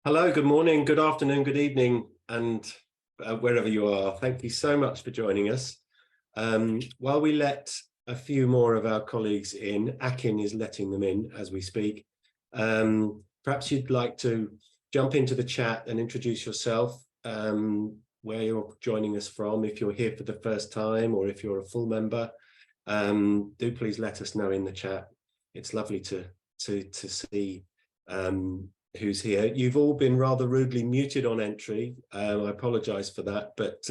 Hello, good morning, good afternoon, good evening, and wherever you are. Thank you so much for joining us. While we let a few more of our colleagues in, Akin is letting them in as we speak. Perhaps you'd like to jump into the chat and introduce yourself, where you're joining us from, if you're here for the first time or if you're a full member. Do please let us know in the chat. It's lovely to see who's here. You've all been rather rudely muted on entry. I apologize for that, but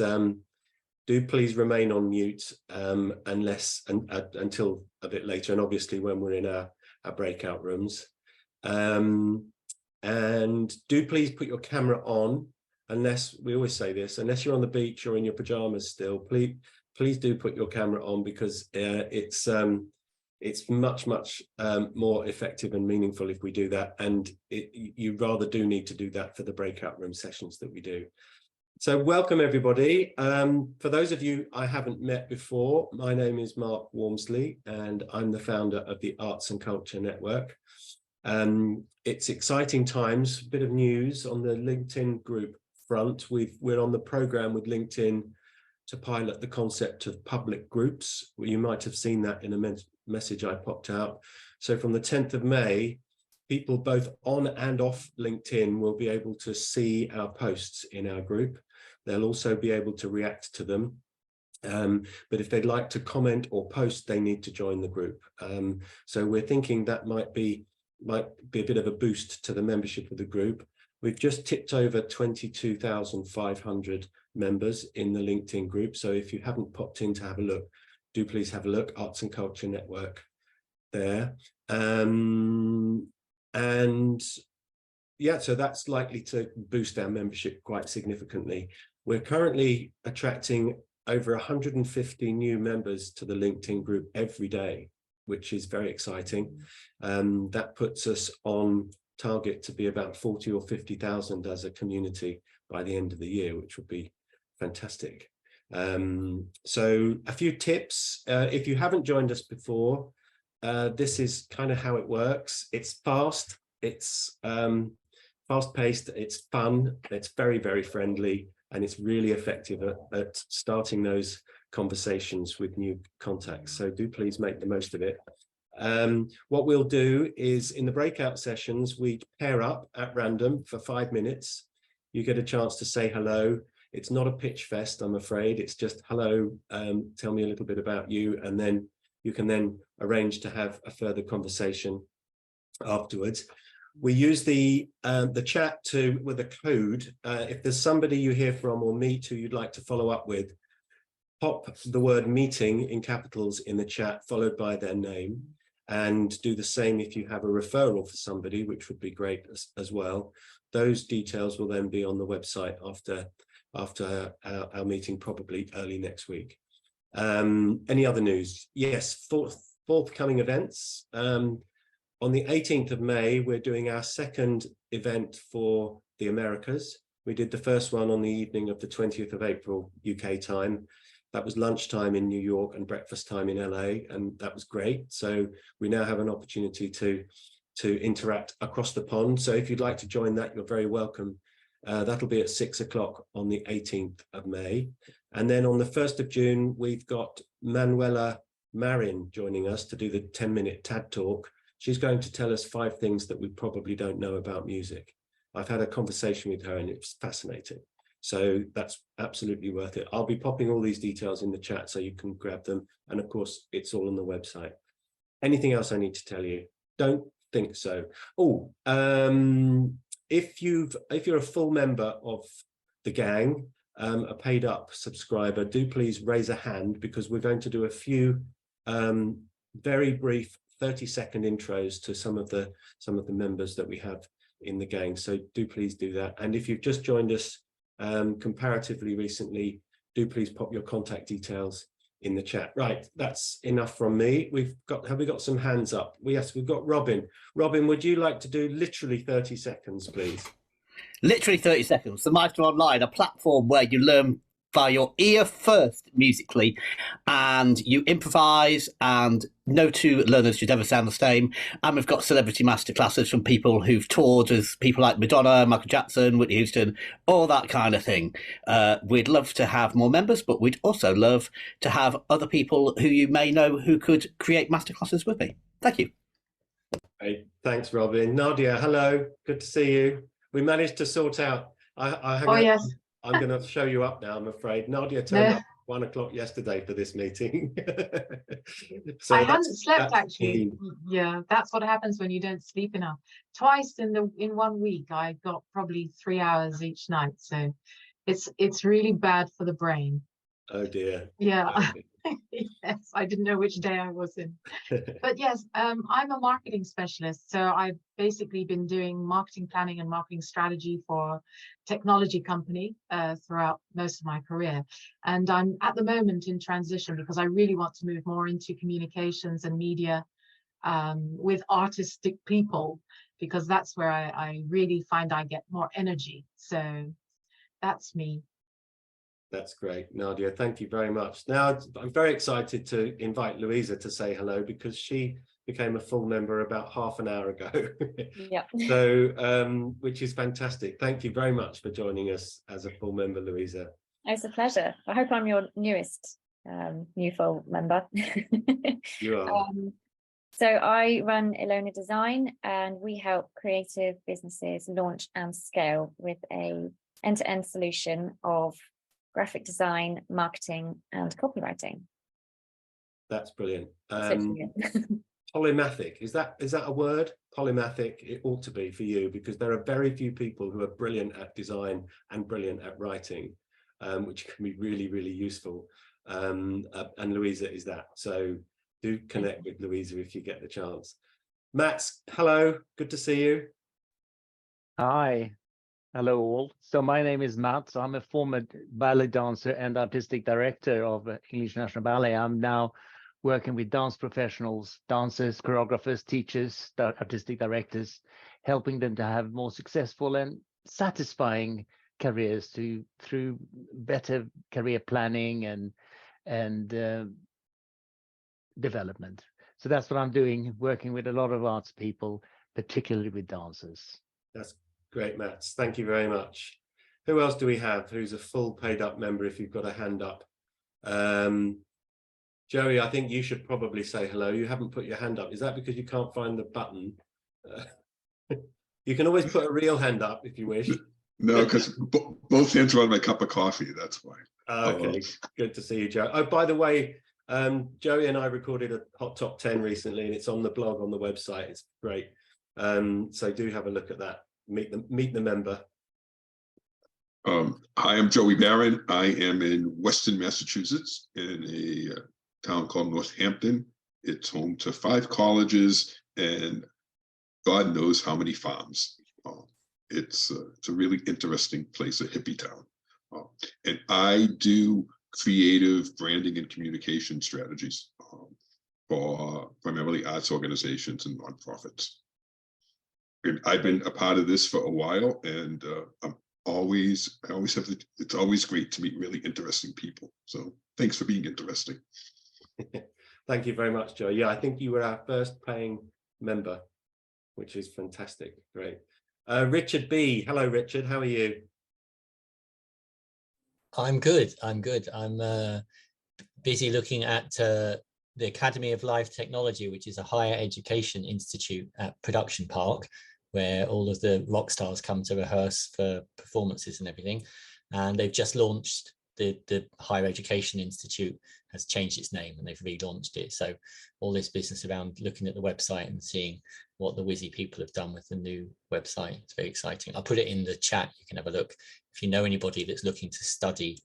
do please remain on mute until a bit later, and obviously when we're in our breakout rooms. And do please put your camera on, unless, we always say this, unless you're on the beach or in your pajamas still, please do put your camera on, because it's much more effective and meaningful if we do that, and you rather do need to do that for the breakout room sessions that we do. So welcome everybody. For those of you I haven't met before, my name is Mark Walmsley and I'm the founder of the Arts and Culture Network. It's exciting times, a bit of news on the LinkedIn group front. We're on the program with LinkedIn to pilot the concept of public groups. You might have seen that in a message I popped out. So from the 10th of May, people both on and off LinkedIn will be able to see our posts in our group. They'll also be able to react to them. But if they'd like to comment or post, they need to join the group. So we're thinking that might be a bit of a boost to the membership of the group. We've just tipped over 22,500 members in the LinkedIn group. So if you haven't popped in to have a look, do please have a look. Arts and Culture Network there. And yeah, so that's likely to boost our membership quite significantly. We're currently attracting over 150 new members to the LinkedIn group every day, which is very exciting. That puts us on target to be about 40 or 50,000 as a community by the end of the year, which would be fantastic. So a few tips. If you haven't joined us before, this is kind of how it works. It's fast, it's fast-paced, it's fun, it's very friendly, and it's really effective at starting those conversations with new contacts. So do please make the most of it. What we'll do is, in the breakout sessions, we pair up at random for 5 minutes. You get a chance to say hello. It's not a pitch fest, I'm afraid. It's just hello, tell me a little bit about you, and then you can then arrange to have a further conversation afterwards. We use the chat with a code. If there's somebody you hear from or meet who you'd like to follow up with, pop the word meeting in capitals in the chat, followed by their name, and do the same if you have a referral for somebody, which would be great as well. Those details will then be on the website after our meeting, probably early next week. Any other news? Yes, forthcoming events. On the 18th of May, we're doing our second event for the Americas. We did the first one on the evening of the 20th of April, UK time. That was lunchtime in New York and breakfast time in LA, and that was great. So we now have an opportunity to interact across the pond. So if you'd like to join that, you're very welcome. That'll be at 6 o'clock on the 18th of May. And then on the 1st of June, we've got Manuela Marin joining us to do the 10-minute TED Talk. She's going to tell us 5 things that we probably don't know about music. I've had a conversation with her and it's fascinating. So that's absolutely worth it. I'll be popping all these details in the chat so you can grab them. And of course, it's all on the website. Anything else I need to tell you? Don't think so. Oh, if you're a full member of the gang, a paid up subscriber, do please raise a hand, because we're going to do a few very brief 30-second intros to some of the members that we have in the gang. So do please do that. And if you've just joined us comparatively recently, do please pop your contact details in the chat. Right, that's enough from me. Have we got some hands up? Yes, we've got Robin. Robin, would you like to do literally 30 seconds, please? Literally 30 seconds. The Maestro Online, a platform where you learn via your ear first musically, and you improvise, and no two learners should ever sound the same. And we've got celebrity masterclasses from people who've toured with people like Madonna, Michael Jackson, Whitney Houston, all that kind of thing. We'd love to have more members, but we'd also love to have other people who you may know who could create masterclasses with me. Thank you. Hey, thanks, Robin. Nadia, hello. Good to see you. We managed to sort out. Yes. I'm going to show you up now, I'm afraid. Nadia turned up at 1 o'clock yesterday for this meeting. So I hadn't slept actually. key. Yeah, that's what happens when you don't sleep enough. Twice in 1 week, I got probably 3 hours each night. So it's really bad for the brain. Oh dear. Yeah. Okay. Yes, I didn't know which day I was in. But yes, I'm a marketing specialist. So I've basically been doing marketing planning and marketing strategy for technology company throughout most of my career. And I'm at the moment in transition because I really want to move more into communications and media with artistic people, because that's where I really find I get more energy. So that's me. That's great, Nadia. Thank you very much. Now, I'm very excited to invite Louisa to say hello because she became a full member about half an hour ago. Yeah. So, which is fantastic. Thank you very much for joining us as a full member, Louisa. It's a pleasure. I hope I'm your newest new full member. You are. So I run Ilona Design, and we help creative businesses launch and scale with a end-to-end solution of graphic design, marketing, and copywriting. That's brilliant. Polymathic, is that a word? Polymathic, it ought to be for you, because there are very few people who are brilliant at design and brilliant at writing, which can be really, really useful. And Louisa is that. So do connect with Louisa if you get the chance. Mats, hello, good to see you. Hi. Hello all. So my name is Mats. I'm a former ballet dancer and artistic director of English National Ballet. I'm now working with dance professionals, dancers, choreographers, teachers, artistic directors, helping them to have more successful and satisfying careers through better career planning and development. So that's what I'm doing, working with a lot of arts people, particularly with dancers. That's great, Mats. Thank you very much. Who else do we have who's a full paid up member if you've got a hand up? Joey, I think you should probably say hello. You haven't put your hand up. Is that because you can't find the button? You can always put a real hand up if you wish. No, because both hands are on my cup of coffee. That's why. Okay, good to see you, Joe. Oh, by the way, Joey and I recorded a Hot Top 10 recently, and it's on the blog on the website. It's great. So do have a look at that. Meet the member. Hi, I'm Joey Barron. I am in Weston, Massachusetts, in a town called Northampton. It's home to 5 colleges and God knows how many farms. It's a really interesting place, a hippie town. And I do creative branding and communication strategies for primarily arts organizations and nonprofits. And I've been a part of this for a while, and I always have it's always great to meet really interesting people. So thanks for being interesting. Thank you very much, Joe. Yeah, I think you were our first paying member, which is fantastic. Great. Richard B. Hello, Richard. How are you? I'm good. I'm busy looking at the Academy of Life Technology, which is a higher education institute at Production Park, where all of the rock stars come to rehearse for performances and everything. And they've just launched the Higher Education Institute has changed its name, and they've relaunched it. So all this business around looking at the website and seeing what the Wizzy people have done with the new website. It's very exciting. I'll put it in the chat. You can have a look. If you know anybody that's looking to study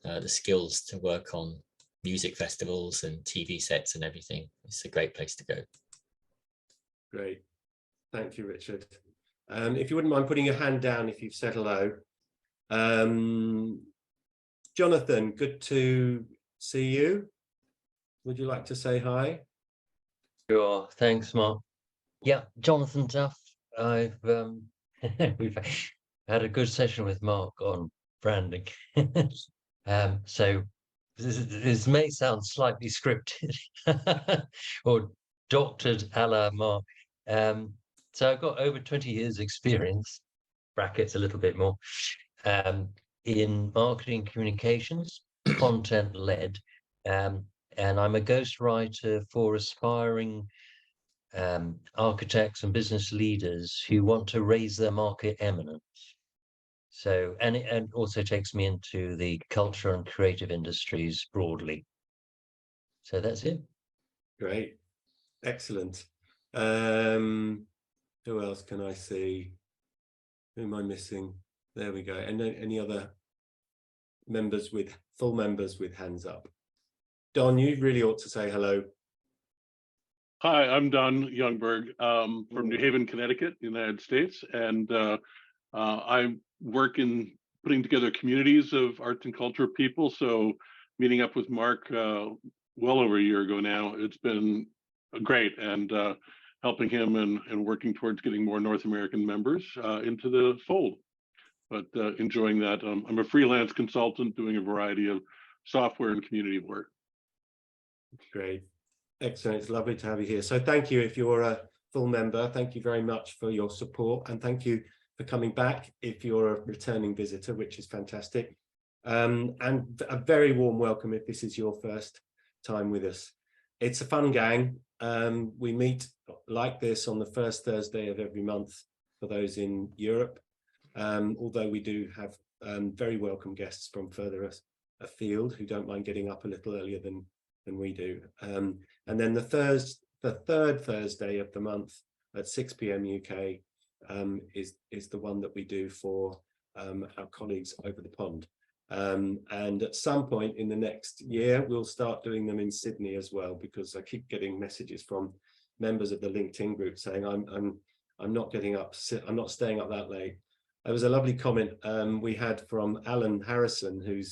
the skills to work on music festivals and TV sets and everything, it's a great place to go. Great. Thank you, Richard. If you wouldn't mind putting your hand down if you've said hello. Jonathan, good to see you. Would you like to say hi? Sure, thanks, Mark. Yeah, Jonathan Duff. We've had a good session with Mark on branding. So this may sound slightly scripted or doctored a la Mark. So I've got over 20 years experience, brackets a little bit more, in marketing communications, content led, and I'm a ghostwriter for aspiring architects and business leaders who want to raise their market eminence. So, and it also takes me into the culture and creative industries broadly. So that's it. Great. Excellent. Who else can I see? Who am I missing? There we go. And any other members with full members with hands up? Don, you really ought to say hello. Hi, I'm Don Youngberg from New Haven, Connecticut, United States, and I work in putting together communities of arts and culture people. So meeting up with Mark well over a year ago now, it's been great, and helping him and working towards getting more North American members into the fold. But enjoying that. I'm a freelance consultant doing a variety of software and community work. Great. Excellent. It's lovely to have you here. So thank you if you're a full member. Thank you very much for your support, and thank you for coming back if you're a returning visitor, which is fantastic. And a very warm welcome if this is your first time with us. It's a fun gang. We meet like this on the first Thursday of every month for those in Europe, although we do have very welcome guests from further afield who don't mind getting up a little earlier than we do. And then the third Thursday of the month at 6 p.m. UK is the one that we do for our colleagues over the pond. And at some point in the next year, we'll start doing them in Sydney as well, because I keep getting messages from members of the LinkedIn group saying I'm not getting up, I'm not staying up that late. There was a lovely comment we had from Alan Harrison, who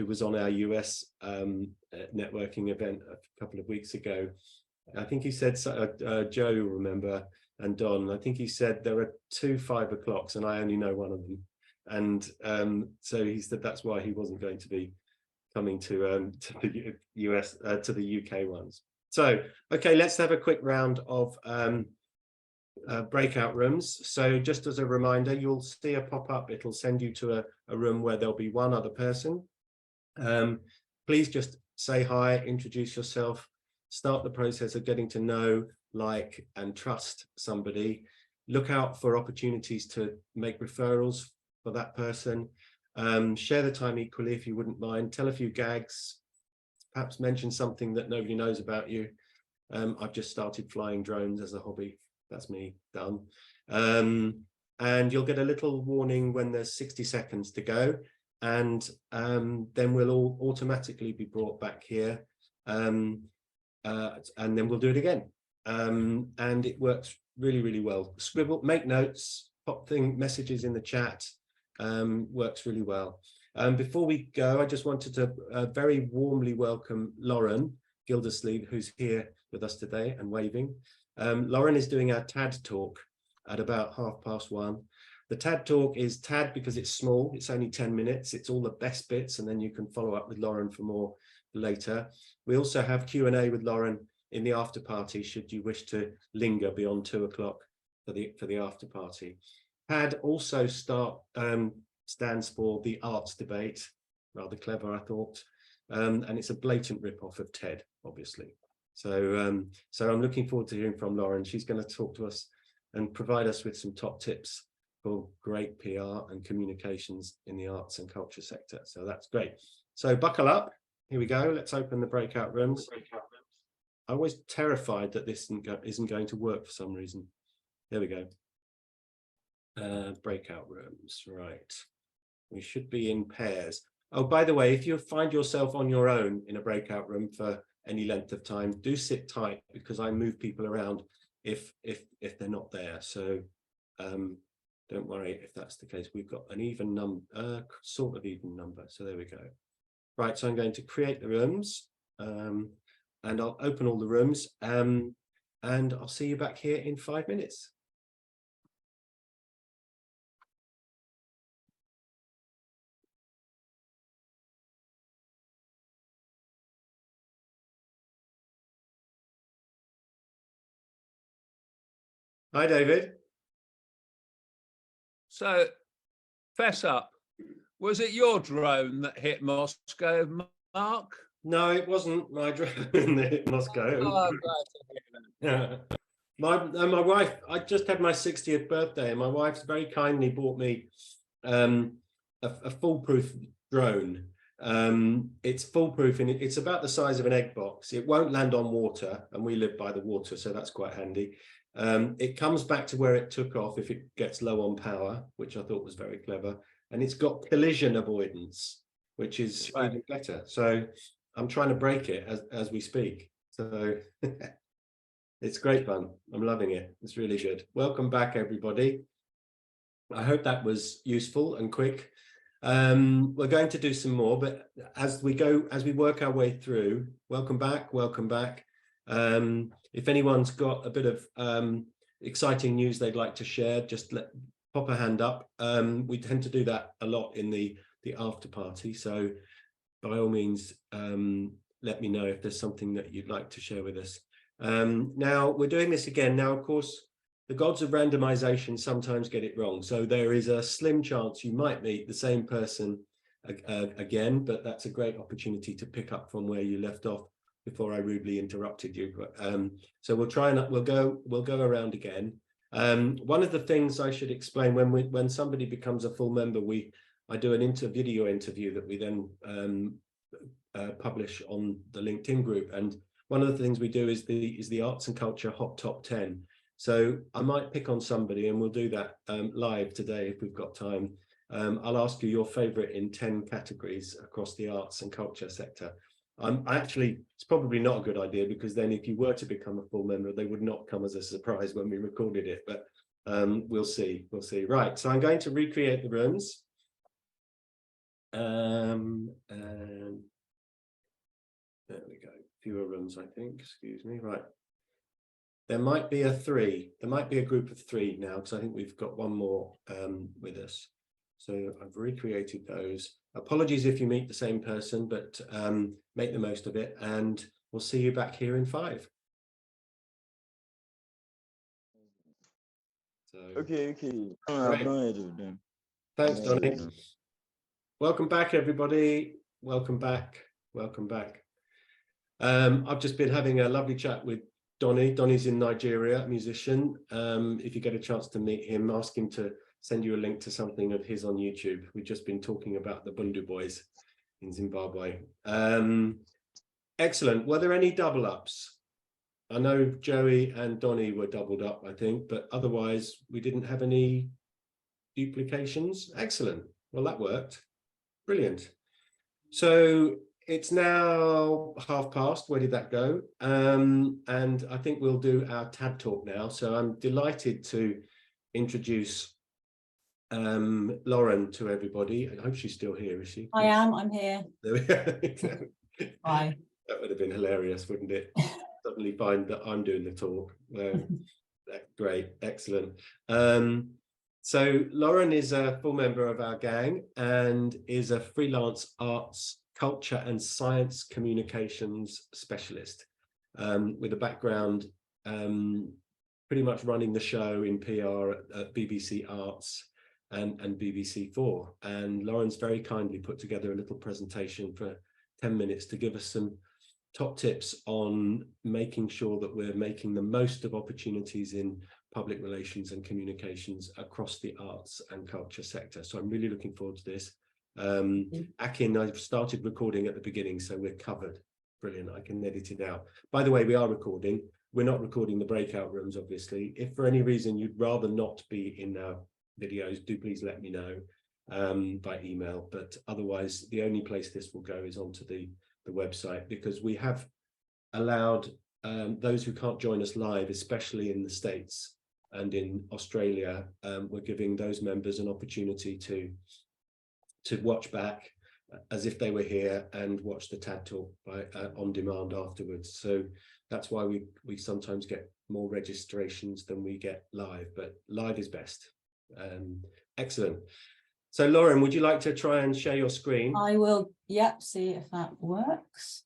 was on our US networking event a couple of weeks ago. I think he said, Joe, remember, and Don, I think he said there are 2 5 o'clocks and I only know one of them. And so he said that's why he wasn't going to be coming to the US, to the UK ones. So, okay, let's have a quick round of breakout rooms. So just as a reminder, you'll see a pop-up, it'll send you to a room where there'll be one other person. Please just say hi, introduce yourself, start the process of getting to know, like, and trust somebody. Look out for opportunities to make referrals for that person. Share the time equally if you wouldn't mind. Tell a few gags, perhaps mention something that nobody knows about you. I've just started flying drones as a hobby. That's me, done. And you'll get a little warning when there's 60 seconds to go. And then we'll all automatically be brought back here. And then we'll do it again. And it works really, really well. Scribble, make notes, pop messages in the chat. Works really well. Before we go, I just wanted to very warmly welcome Lauren Gildersleve, who's here with us today and waving. Lauren is doing our TAD talk at about 1:30. The TAD talk is TAD because it's small, it's only 10 minutes, it's all the best bits, and then you can follow up with Lauren for more later. We also have Q&A with Lauren in the after party, should you wish to linger beyond 2 o'clock for the after party. TAD also stands for the arts debate, rather clever, I thought, and it's a blatant rip-off of TED, obviously. So, so I'm looking forward to hearing from Lauren. She's going to talk to us and provide us with some top tips for great PR and communications in the arts and culture sector. So that's great. So buckle up. Here we go. Let's open the breakout rooms. I'm always terrified that this isn't going to work for some reason. There we go. Breakout rooms, right. We should be in pairs. Oh, by the way, if you find yourself on your own in a breakout room for any length of time, do sit tight, because I move people around if they're not there. So don't worry if that's the case. We've got an even number, sort of even number. So there we go. Right, so I'm going to create the rooms, and I'll open all the rooms, and I'll see you back here in 5 minutes. Hi, David. So, fess up. Was it your drone that hit Moscow, Mark? No, it wasn't my drone that hit Moscow. Oh, glad to hear that. Yeah. My wife, I just had my 60th birthday, and my wife's very kindly bought me a foolproof drone. It's foolproof, and it's about the size of an egg box. It won't land on water, and we live by the water, so that's quite handy. It comes back to where it took off if it gets low on power, which I thought was very clever. And it's got collision avoidance, which is even better. So I'm trying to break it as we speak. So it's great fun. I'm loving it. It's really good. Welcome back, everybody. I hope that was useful and quick. We're going to do some more, but as we work our way through, welcome back. If anyone's got a bit of exciting news they'd like to share, just pop a hand up. We tend to do that a lot in the after party, so by all means let me know if there's something that you'd like to share with us. Now we're doing this again. Now, of course, the gods of randomization sometimes get it wrong, so there is a slim chance you might meet the same person again, but that's a great opportunity to pick up from where you left off before I rudely interrupted you. So we'll try and we'll go around again. One of the things I should explain, when somebody becomes a full member, I do an video interview that we then publish on the LinkedIn group, and one of the things we do is the arts and culture hot top 10. So I might pick on somebody, and we'll do that live today if we've got time. I'll ask you your favorite in 10 categories across the arts and culture sector. It's probably not a good idea, because then if you were to become a full member, they would not come as a surprise when we recorded it, but we'll see. Right, so I'm going to recreate the rooms. And there we go, fewer rooms, I think, excuse me. Right, there might be a group of 3 now, because I think we've got one more with us. So I've recreated those. Apologies if you meet the same person, but make the most of it, and we'll see you back here in 5. So, okay. Great. Thanks, Donnie. Welcome back, everybody. Welcome back. I've just been having a lovely chat with Donnie. Donnie's in Nigeria, a musician. If you get a chance to meet him, ask him to send you a link to something of his on YouTube. We've just been talking about the Bundu Boys in Zimbabwe. Excellent. Were there any double ups? I know Joey and Donnie were doubled up, I think, but otherwise we didn't have any duplications. Excellent. Well, that worked. Brilliant. So it's now 12:30. Where did that go? And I think we'll do our TAD talk now. So I'm delighted to introduce Lauren to everybody. I hope she's still here, is she? I'm here. There we go. Hi. That would have been hilarious, wouldn't it? Suddenly find that I'm doing the talk. Great, excellent. So Lauren is a full member of our gang and is a freelance arts, culture and science communications specialist with a background pretty much running the show in PR at BBC Arts and BBC4. And Lauren's very kindly put together a little presentation for 10 minutes to give us some top tips on making sure that we're making the most of opportunities in public relations and communications across the arts and culture sector. So I'm really looking forward to this. Akin, I've started recording at the beginning, so we're covered. Brilliant, I can edit it out. By the way, we are recording. We're not recording the breakout rooms, obviously. If for any reason you'd rather not be in our videos, do please let me know by email. But otherwise, the only place this will go is onto the website, because we have allowed those who can't join us live, especially in the States and in Australia, we're giving those members an opportunity to watch back as if they were here and watch the TAD talk on demand afterwards. So that's why we sometimes get more registrations than we get live, but live is best. Excellent. So Lauren, would you like to try and share your screen? I will, yep, see if that works.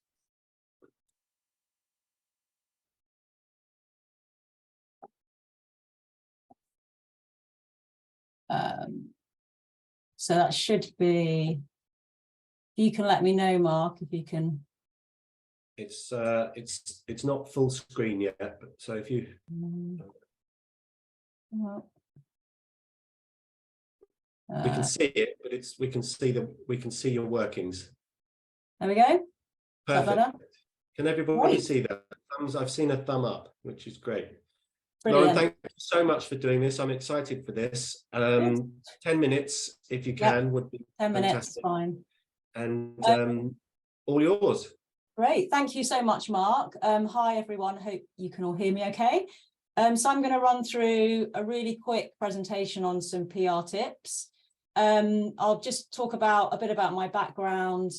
So that should be, you can let me know, Mark, if you can. It's not full screen yet, but so if you we can see it, but we can see your workings. There we go. Is that Perfect. better? Can everybody Great. see that? I've seen a thumb up, which is great. Brilliant. Lauren, thank you so much for doing this. I'm excited for this. 10 minutes, if you can, would be 10 minutes, fantastic. fine. And all yours. Great, thank you so much, Mark. Hi everyone, hope you can all hear me okay. So I'm going to run through a really quick presentation on some PR tips. I'll just talk a bit about my background.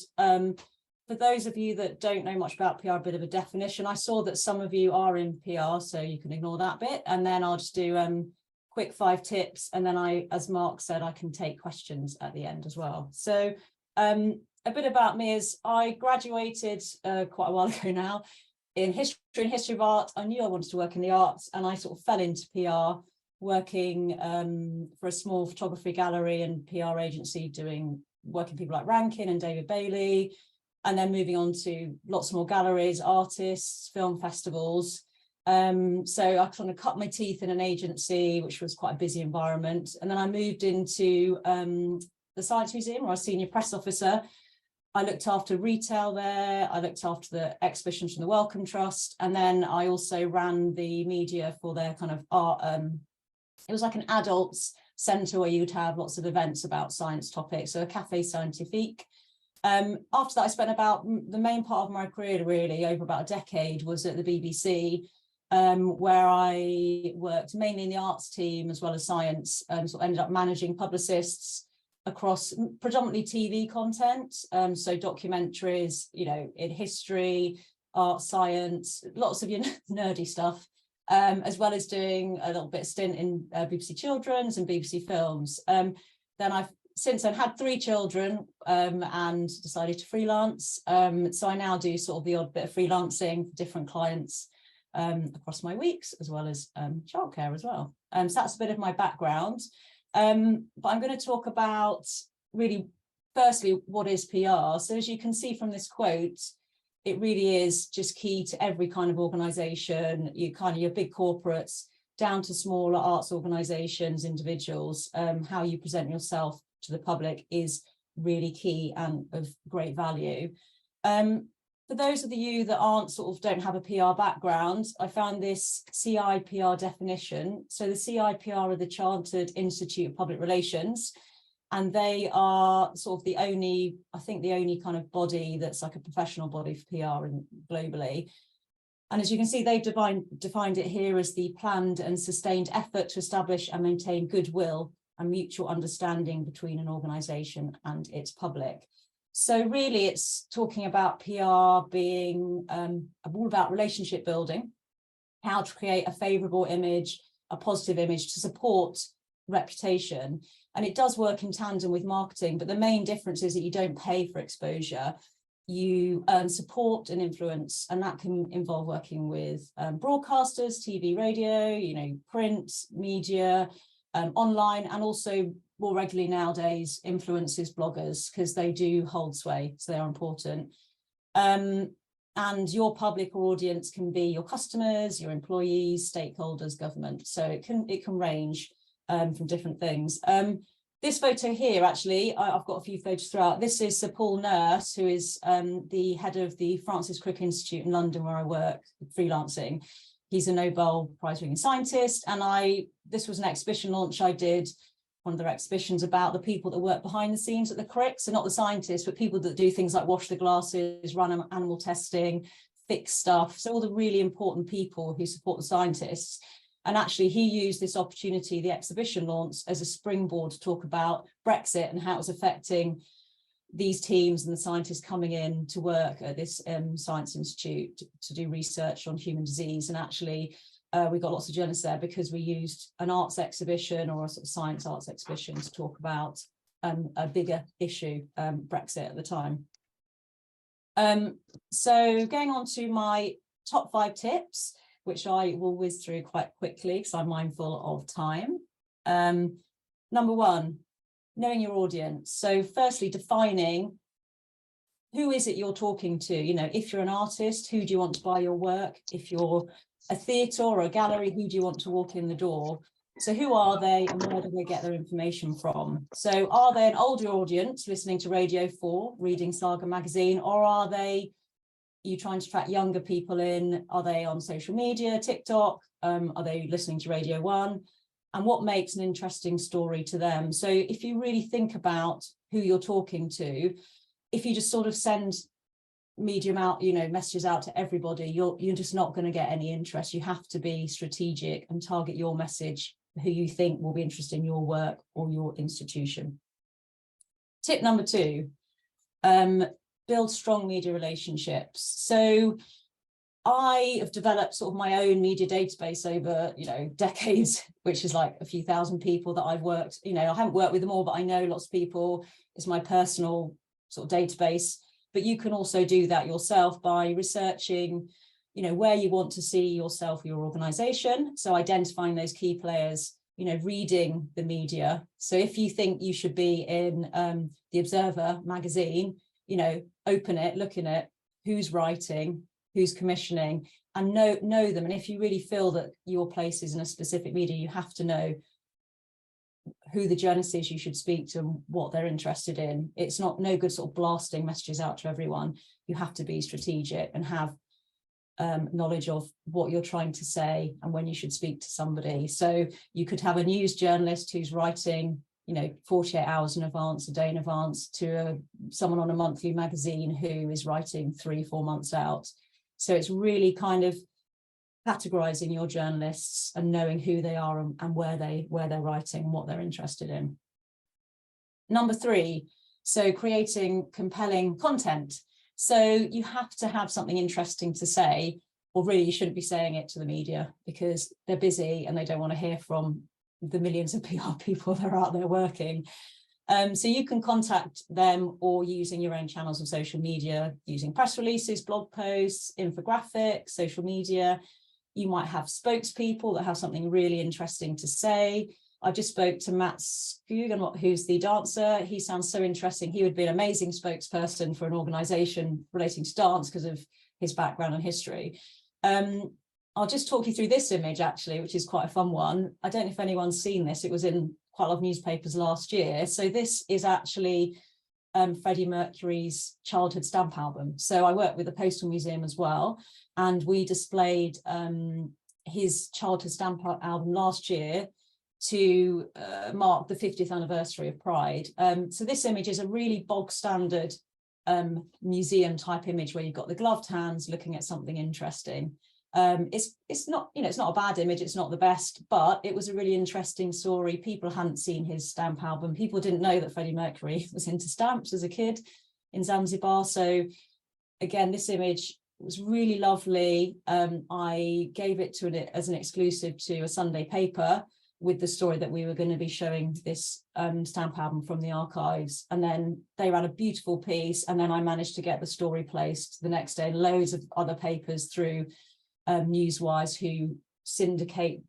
For those of you that don't know much about PR, a bit of a definition. I saw that some of you are in PR, so you can ignore that bit. And then I'll just do quick 5 tips. And then as Mark said, I can take questions at the end as well. So a bit about me is I graduated quite a while ago now in history of art. I knew I wanted to work in the arts, and I sort of fell into PR, working for a small photography gallery and PR agency, working people like Rankin and David Bailey, and then moving on to lots more galleries, artists, film festivals. So I kind of cut my teeth in an agency, which was quite a busy environment. And then I moved into the Science Museum, where I was senior press officer. I looked after retail there. I looked after the exhibitions from the Wellcome Trust. And then I also ran the media for their kind of art. It was like an adults centre where you'd have lots of events about science topics. So a Café Scientifique. After that, I spent about the main part of my career, really, over about a decade, was at the BBC, where I worked mainly in the arts team as well as science, so ended up managing publicists across predominantly TV content, so documentaries, in history, art, science, lots of nerdy stuff, as well as doing a little bit of stint in BBC Children's and BBC Films. Then I've since then had 3 children and decided to freelance. So I now do sort of the odd bit of freelancing for different clients across my weeks, as well as childcare as well. So that's a bit of my background. But I'm going to talk about really, firstly, what is PR? So as you can see from this quote, it really is just key to every kind of organisation, your big corporates, down to smaller arts organisations, individuals. How you present yourself to the public is really key and of great value. For those of you that don't have a PR background, I found this CIPR definition. So the CIPR are the Chartered Institute of Public Relations, and they are sort of the only kind of body that's like a professional body for PR globally. And as you can see, they've defined it here as the planned and sustained effort to establish and maintain goodwill and mutual understanding between an organisation and its public. So really, it's talking about PR being all about relationship building, how to create a favourable image, a positive image to support reputation. And it does work in tandem with marketing, but the main difference is that you don't pay for exposure. You support and influence, and that can involve working with broadcasters, TV, radio, print, media, online, and also more regularly nowadays influencers, bloggers, because they do hold sway, so they are important. And your public or audience can be your customers, your employees, stakeholders, government. So it can range from different things. This photo here, actually, I've got a few photos throughout. This is Sir Paul Nurse, who is the head of the Francis Crick Institute in London, where I work freelancing. He's a Nobel Prize-winning scientist, and this was an exhibition launch I did, one of their exhibitions, about the people that work behind the scenes at the Crick. So not the scientists, but people that do things like wash the glasses, run animal testing, fix stuff. So all the really important people who support the scientists. And actually, he used this opportunity, the exhibition launch, as a springboard to talk about Brexit and how it was affecting these teams and the scientists coming in to work at this science institute to do research on human disease. And actually, we got lots of journalists there because we used an arts exhibition or a sort of science arts exhibition to talk about a bigger issue, Brexit at the time. So going on to my top 5 tips, which I will whiz through quite quickly because I'm mindful of time. Number one, knowing your audience. So firstly, defining who is it you're talking to? You know, if you're an artist, who do you want to buy your work? If you're a theatre or a gallery, who do you want to walk in the door? So who are they and where do they get their information from? So are they an older audience listening to Radio 4, reading Saga magazine, or are you trying to attract younger people in? Are they on social media, TikTok? Are they listening to Radio 1? And what makes an interesting story to them? So if you really think about who you're talking to, if you just sort of send medium out, you know, messages out to everybody, you're just not going to get any interest. You have to be strategic and target your message, who you think will be interested in your work or your institution. Tip number 2, build strong media relationships. So I have developed sort of my own media database over, you know, decades, which is like a few thousand people that I've worked, you know, I haven't worked with them all, but I know lots of people. It's my personal sort of database. But you can also do that yourself by researching, you know, where you want to see yourself, your organization. So identifying those key players, you know, reading the media. So if you think you should be in the Observer magazine, you know, open it, look in it, who's writing, who's commissioning, and know them. And if you really feel that your place is in a specific media, you have to know who the journalist is you should speak to and what they're interested in. It's no good sort of blasting messages out to everyone. You have to be strategic and have knowledge of what you're trying to say and when you should speak to somebody. So you could have a news journalist who's writing, you know, 48 hours in advance, a day in advance, to someone on a monthly magazine who is writing 3-4 months out. So it's really kind of categorizing your journalists and knowing who they are and where they're writing and what they're interested in. Number 3, so creating compelling content. So you have to have something interesting to say, or really you shouldn't be saying it to the media because they're busy and they don't want to hear from the millions of PR people that are out there working. So you can contact them or using your own channels of social media, using press releases, blog posts, infographics, social media. You might have spokespeople that have something really interesting to say. I just spoke to Matt Skugan, who's the dancer. He sounds so interesting. He would be an amazing spokesperson for an organisation relating to dance because of his background and history. I'll just talk you through this image, actually, which is quite a fun one. I don't know if anyone's seen this. It was in quite a lot of newspapers last year. So this is actually Freddie Mercury's childhood stamp album. So I work with the Postal Museum as well, and we displayed his childhood stamp album last year to mark the 50th anniversary of Pride. So this image is a really bog standard museum type image where you've got the gloved hands looking at something interesting. It's not, you know, it's not a bad image, it's not the best, but it was a really interesting story. People hadn't seen his stamp album. People didn't know that Freddie Mercury was into stamps as a kid in Zanzibar. So again, this image was really lovely. I gave it to as an exclusive to a Sunday paper with the story that we were going to be showing this stamp album from the archives. And then they ran a beautiful piece. And then I managed to get the story placed the next day, loads of other papers through Newswise, who syndicate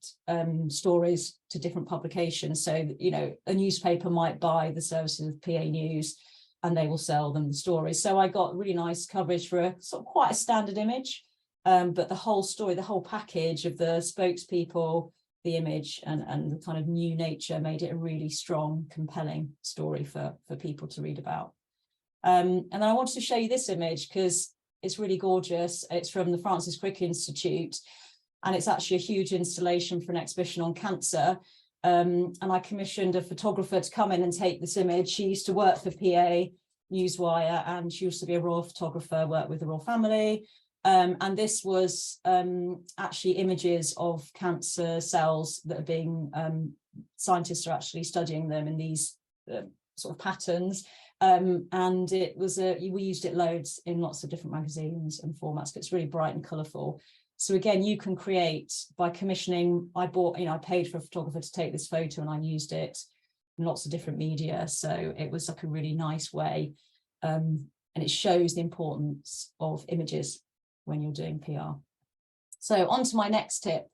stories to different publications. So, you know, a newspaper might buy the services of PA News and they will sell them the stories. So I got really nice coverage for a sort of quite a standard image, but the whole story, the whole package of the spokespeople, the image and the kind of new nature made it a really strong, compelling story for people to read about. And then I wanted to show you this image because it's really gorgeous. It's from the Francis Crick Institute, and it's actually a huge installation for an exhibition on cancer. And I commissioned a photographer to come in and take this image. She used to work for PA Newswire, and she used to be a royal photographer, worked with the royal family. And this was actually images of cancer cells that are being, scientists are actually studying them in these sort of patterns. And it was we used it loads in lots of different magazines and formats, but it's really bright and colourful. So again, you can create by commissioning. I paid for a photographer to take this photo and I used it in lots of different media. So it was like a really nice way. And it shows the importance of images when you're doing PR. So on to my next tip.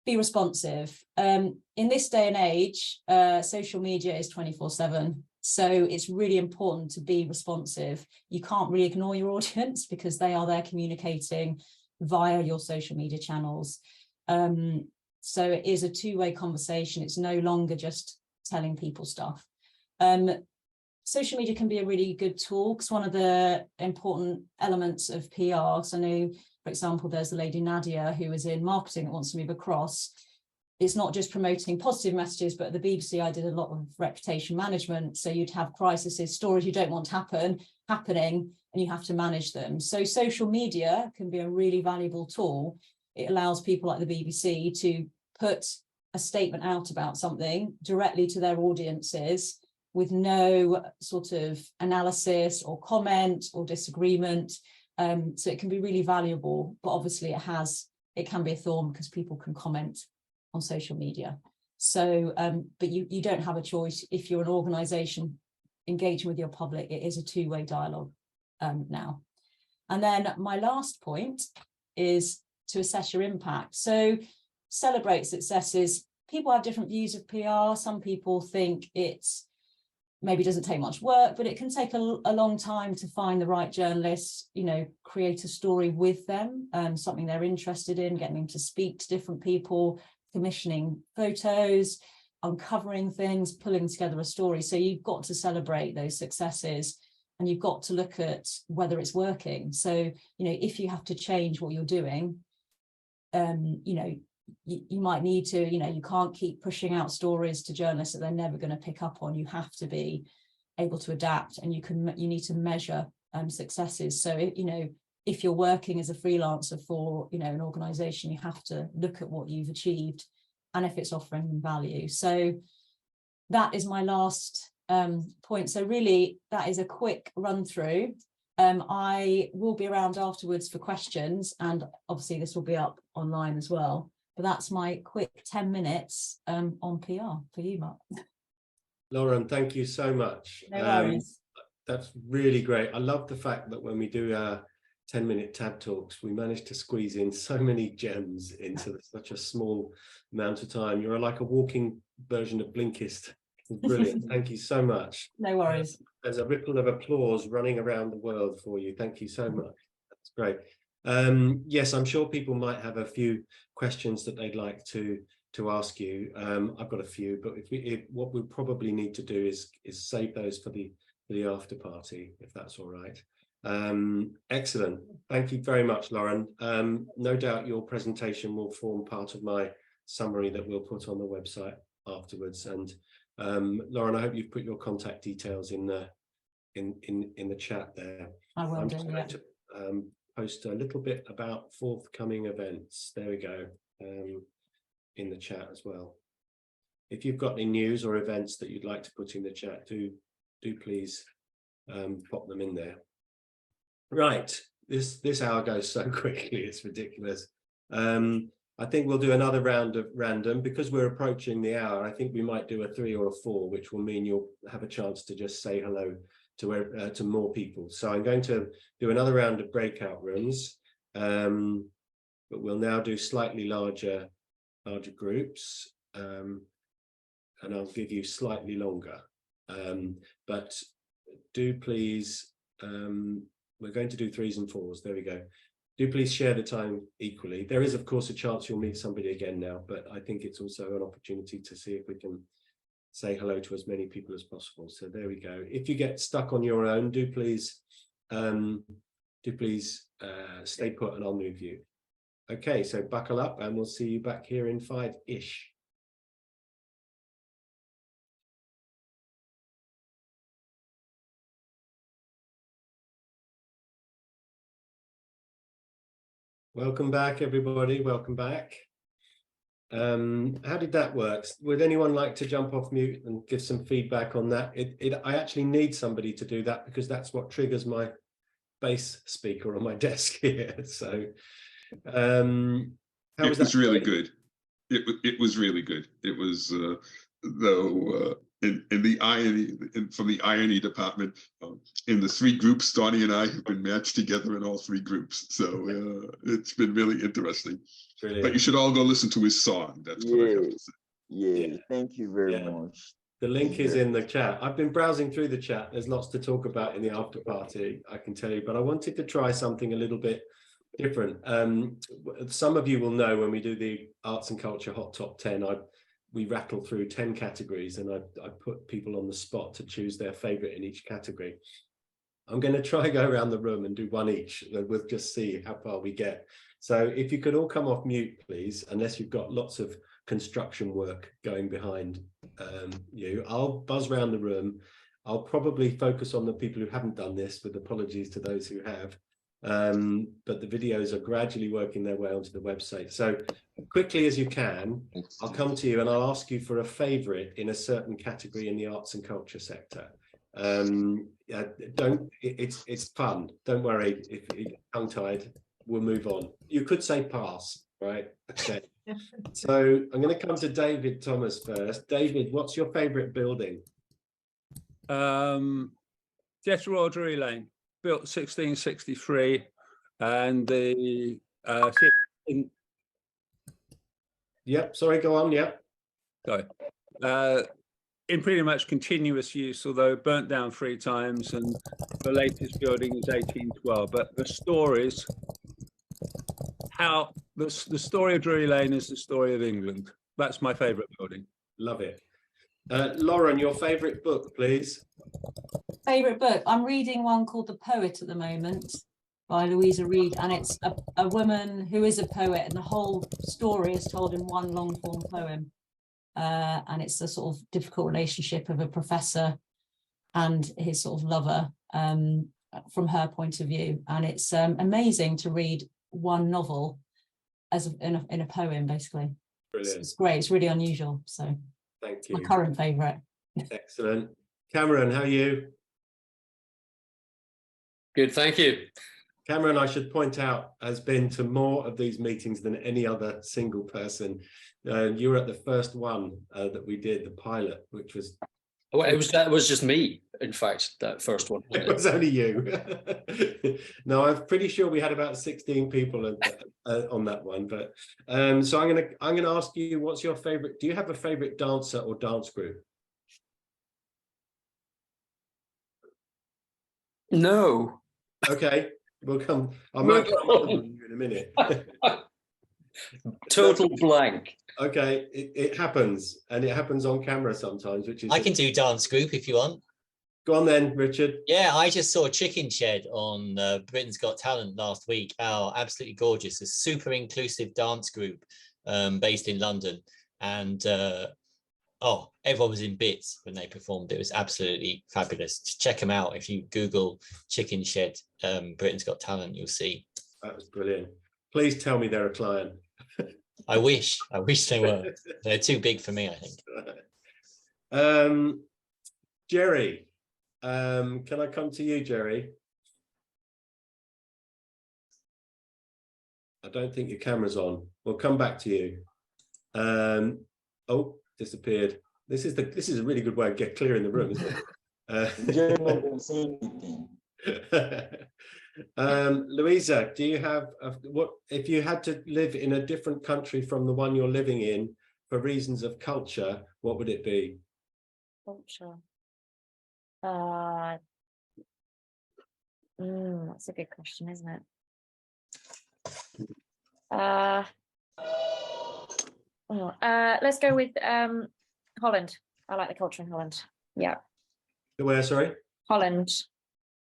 be responsive. In this day and age, social media is 24/7. So it's really important to be responsive. You can't really ignore your audience because they are there communicating via your social media channels. So it is a two-way conversation. It's no longer just telling people stuff. Social media can be a really good tool because one of the important elements of PR, so I know, for example, there's the lady Nadia who is in marketing that wants to move across. It's not just promoting positive messages, but at the BBC, I did a lot of reputation management. So you'd have crises, stories you don't want happening, and you have to manage them. So social media can be a really valuable tool. It allows people like the BBC to put a statement out about something directly to their audiences with no sort of analysis or comment or disagreement. So it can be really valuable, but obviously it can be a thorn because people can comment on social media. So, but you don't have a choice. If you're an organization engaging with your public, it is a two-way dialogue now. And then my last point is to assess your impact. So celebrate successes. People have different views of PR. Some people think it's maybe doesn't take much work, but it can take a long time to find the right journalists, create a story with them, something they're interested in, getting them to speak to different people, commissioning photos, uncovering things, pulling together a story. So you've got to celebrate those successes and you've got to look at whether it's working. So, if you have to change what you're doing, you might need to, you can't keep pushing out stories to journalists that they're never going to pick up on. You have to be able to adapt, and you need to measure successes. So, if you're working as a freelancer for, an organization, you have to look at what you've achieved and if it's offering value. So that is my last point. So really, that is a quick run through. I will be around afterwards for questions, and obviously this will be up online as well. But that's my quick 10 minutes on PR for you, Mark. Lauren, thank you so much. No worries. That's really great. I love the fact that when we do our 10-minute TAD talks, we manage to squeeze in so many gems into such a small amount of time. You're like a walking version of Blinkist. Brilliant. Thank you so much. No worries. There's a ripple of applause running around the world for you. Thank you so much. That's great. Yes, I'm sure people might have a few questions that they'd like to ask you. I've got a few, but what we'll probably need to do is save those for the after party, if that's all right. Excellent. Thank you very much, Lauren. No doubt your presentation will form part of my summary that we'll put on the website afterwards. And Lauren, I hope you've put your contact details in the chat there. I will do, yeah. To, post a little bit about forthcoming events. There we go, in the chat as well. If you've got any news or events that you'd like to put in the chat, do please pop them in there. Right, this hour goes so quickly, it's ridiculous. I think we'll do another round of random because we're approaching the hour. I think we might do a 3 or a 4, which will mean you'll have a chance to just say hello to more people. So I'm going to do another round of breakout rooms, but we'll now do slightly larger groups, and I'll give you slightly longer. But do please, we're going to do 3s and 4s. There we go. Do please share the time equally. There is, of course, a chance you'll meet somebody again now, but I think it's also an opportunity to see if we can say hello to as many people as possible. So there we go. If you get stuck on your own, do please stay put and I'll move you. Okay, so buckle up and we'll see you back here in 5-ish. Welcome back, everybody. Welcome back. How did that work? Would anyone like to jump off mute and give some feedback on that? I actually need somebody to do that because that's what triggers my bass speaker on my desk here. So it was really good. It was really good. It was though in the irony, from the irony department, in the 3 groups, Donnie and I have been matched together in all 3 groups. So it's been really interesting. Brilliant. But you should all go listen to his song. That's what I have to say. Yeah, thank you very much. The link is in the chat. I've been browsing through the chat. There's lots to talk about in the after party, I can tell you, but I wanted to try something a little bit different. Some of you will know when we do the arts and culture hot top 10, we rattle through 10 categories and I put people on the spot to choose their favorite in each category. I'm going to try go around the room and do one each, and we'll just see how far we get. So if you could all come off mute, please, unless you've got lots of construction work going behind you. I'll buzz around the room. I'll probably focus on the people who haven't done this, with apologies to those who have. But the videos are gradually working their way onto the website. So quickly as you can, I'll come to you and I'll ask you for a favorite in a certain category in the arts and culture sector. It's fun. Don't worry if you're tongue-tied, we'll move on. You could say pass, right? Okay. So I'm going to come to David Thomas first. David, what's your favorite building? Jethro Drury Lane, built 1663, and the Yep, sorry, go on. Yep. Sorry. In pretty much continuous use, although burnt down 3 times, and the latest building is 1812. But the stories, how the story of Drury Lane is the story of England. That's my favourite building. Love it. Lauren, your favourite book, please. Favourite book? I'm reading one called The Poet at the moment by Louisa Reed, and it's a woman who is a poet, and the whole story is told in one long form poem. And it's a sort of difficult relationship of a professor and his sort of lover from her point of view. And it's amazing to read one novel as in a poem, basically. Brilliant. It's great. It's really unusual. So thank you. My current favourite. Excellent. Cameron, how are you? Good, thank you. Cameron, I should point out, has been to more of these meetings than any other single person. You were at the first one that we did, the pilot, which was... Oh, that was just me, in fact, that first one. It was only you. No, I'm pretty sure we had about 16 people on that one. But so I'm gonna ask you, what's your favorite? Do you have a favorite dancer or dance group? No. Okay, we'll come. I might come on you in a minute. Total blank. Okay, it happens, and it happens on camera sometimes, which is... I can do dance group if you want. Go on then, Richard. Yeah, I just saw Chicken Shed on Britain's Got Talent last week. Oh, absolutely gorgeous. A super inclusive dance group based in London. And everyone was in bits when they performed. It was absolutely fabulous. Check them out. If you Google Chicken Shed, Britain's Got Talent, you'll see. That was brilliant. Please tell me they're a client. I wish they were. They're too big for me, I think. Jerry, can I come to you, Jerry? I don't think your camera's on. We'll come back to you. Oh, disappeared. This is a really good way of get clear in the room, isn't it? Louisa, do you have what if you had to live in a different country from the one you're living in for reasons of culture, what would it be? Vulture. That's a good question, isn't it? Let's go with Holland. I like the culture in Holland. Yeah. Where, sorry? Holland.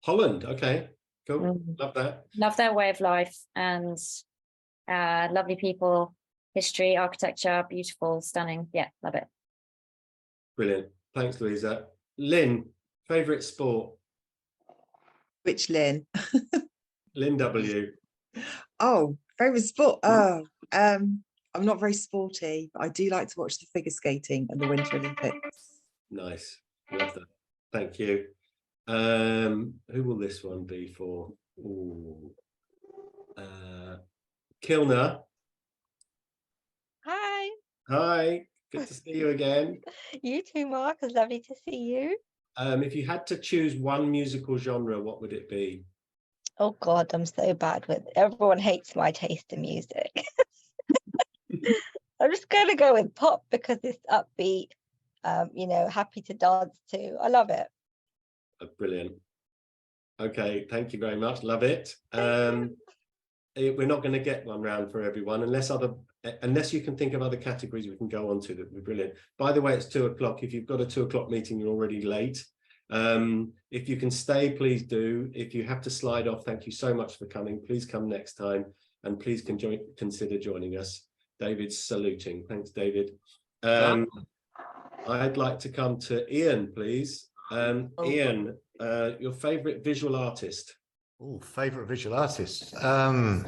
Holland, okay. Cool. Love that. Love their way of life and lovely people, history, architecture, beautiful, stunning. Yeah, love it. Brilliant. Thanks, Louisa. Lynn, favourite sport? Which Lynn? Lynn W. Oh, favourite sport? Oh, I'm not very sporty, but I do like to watch the figure skating and the Winter Olympics. Nice. Love that. Thank you. Who will this one be for? Ooh. Kilner. Hi. Hi. Good to see you again. You too, Mark. It's lovely to see you. If you had to choose one musical genre, what would it be? Oh God, I'm so bad with everyone hates my taste in music. I'm just gonna go with pop because it's upbeat, happy to dance to. I love it. Brilliant. Okay, thank you very much. Love it. We're not going to get one round for everyone unless you can think of other categories we can go on to. That would be brilliant. By the way, it's 2 o'clock. If you've got a 2 o'clock meeting, you're already late. If you can stay, please do. If you have to slide off, thank you so much for coming. Please come next time, and please consider joining us. David's saluting. Thanks, David. I'd like to come to Ian, please. Ian, your favorite visual artist? Oh, favorite visual artist. Don't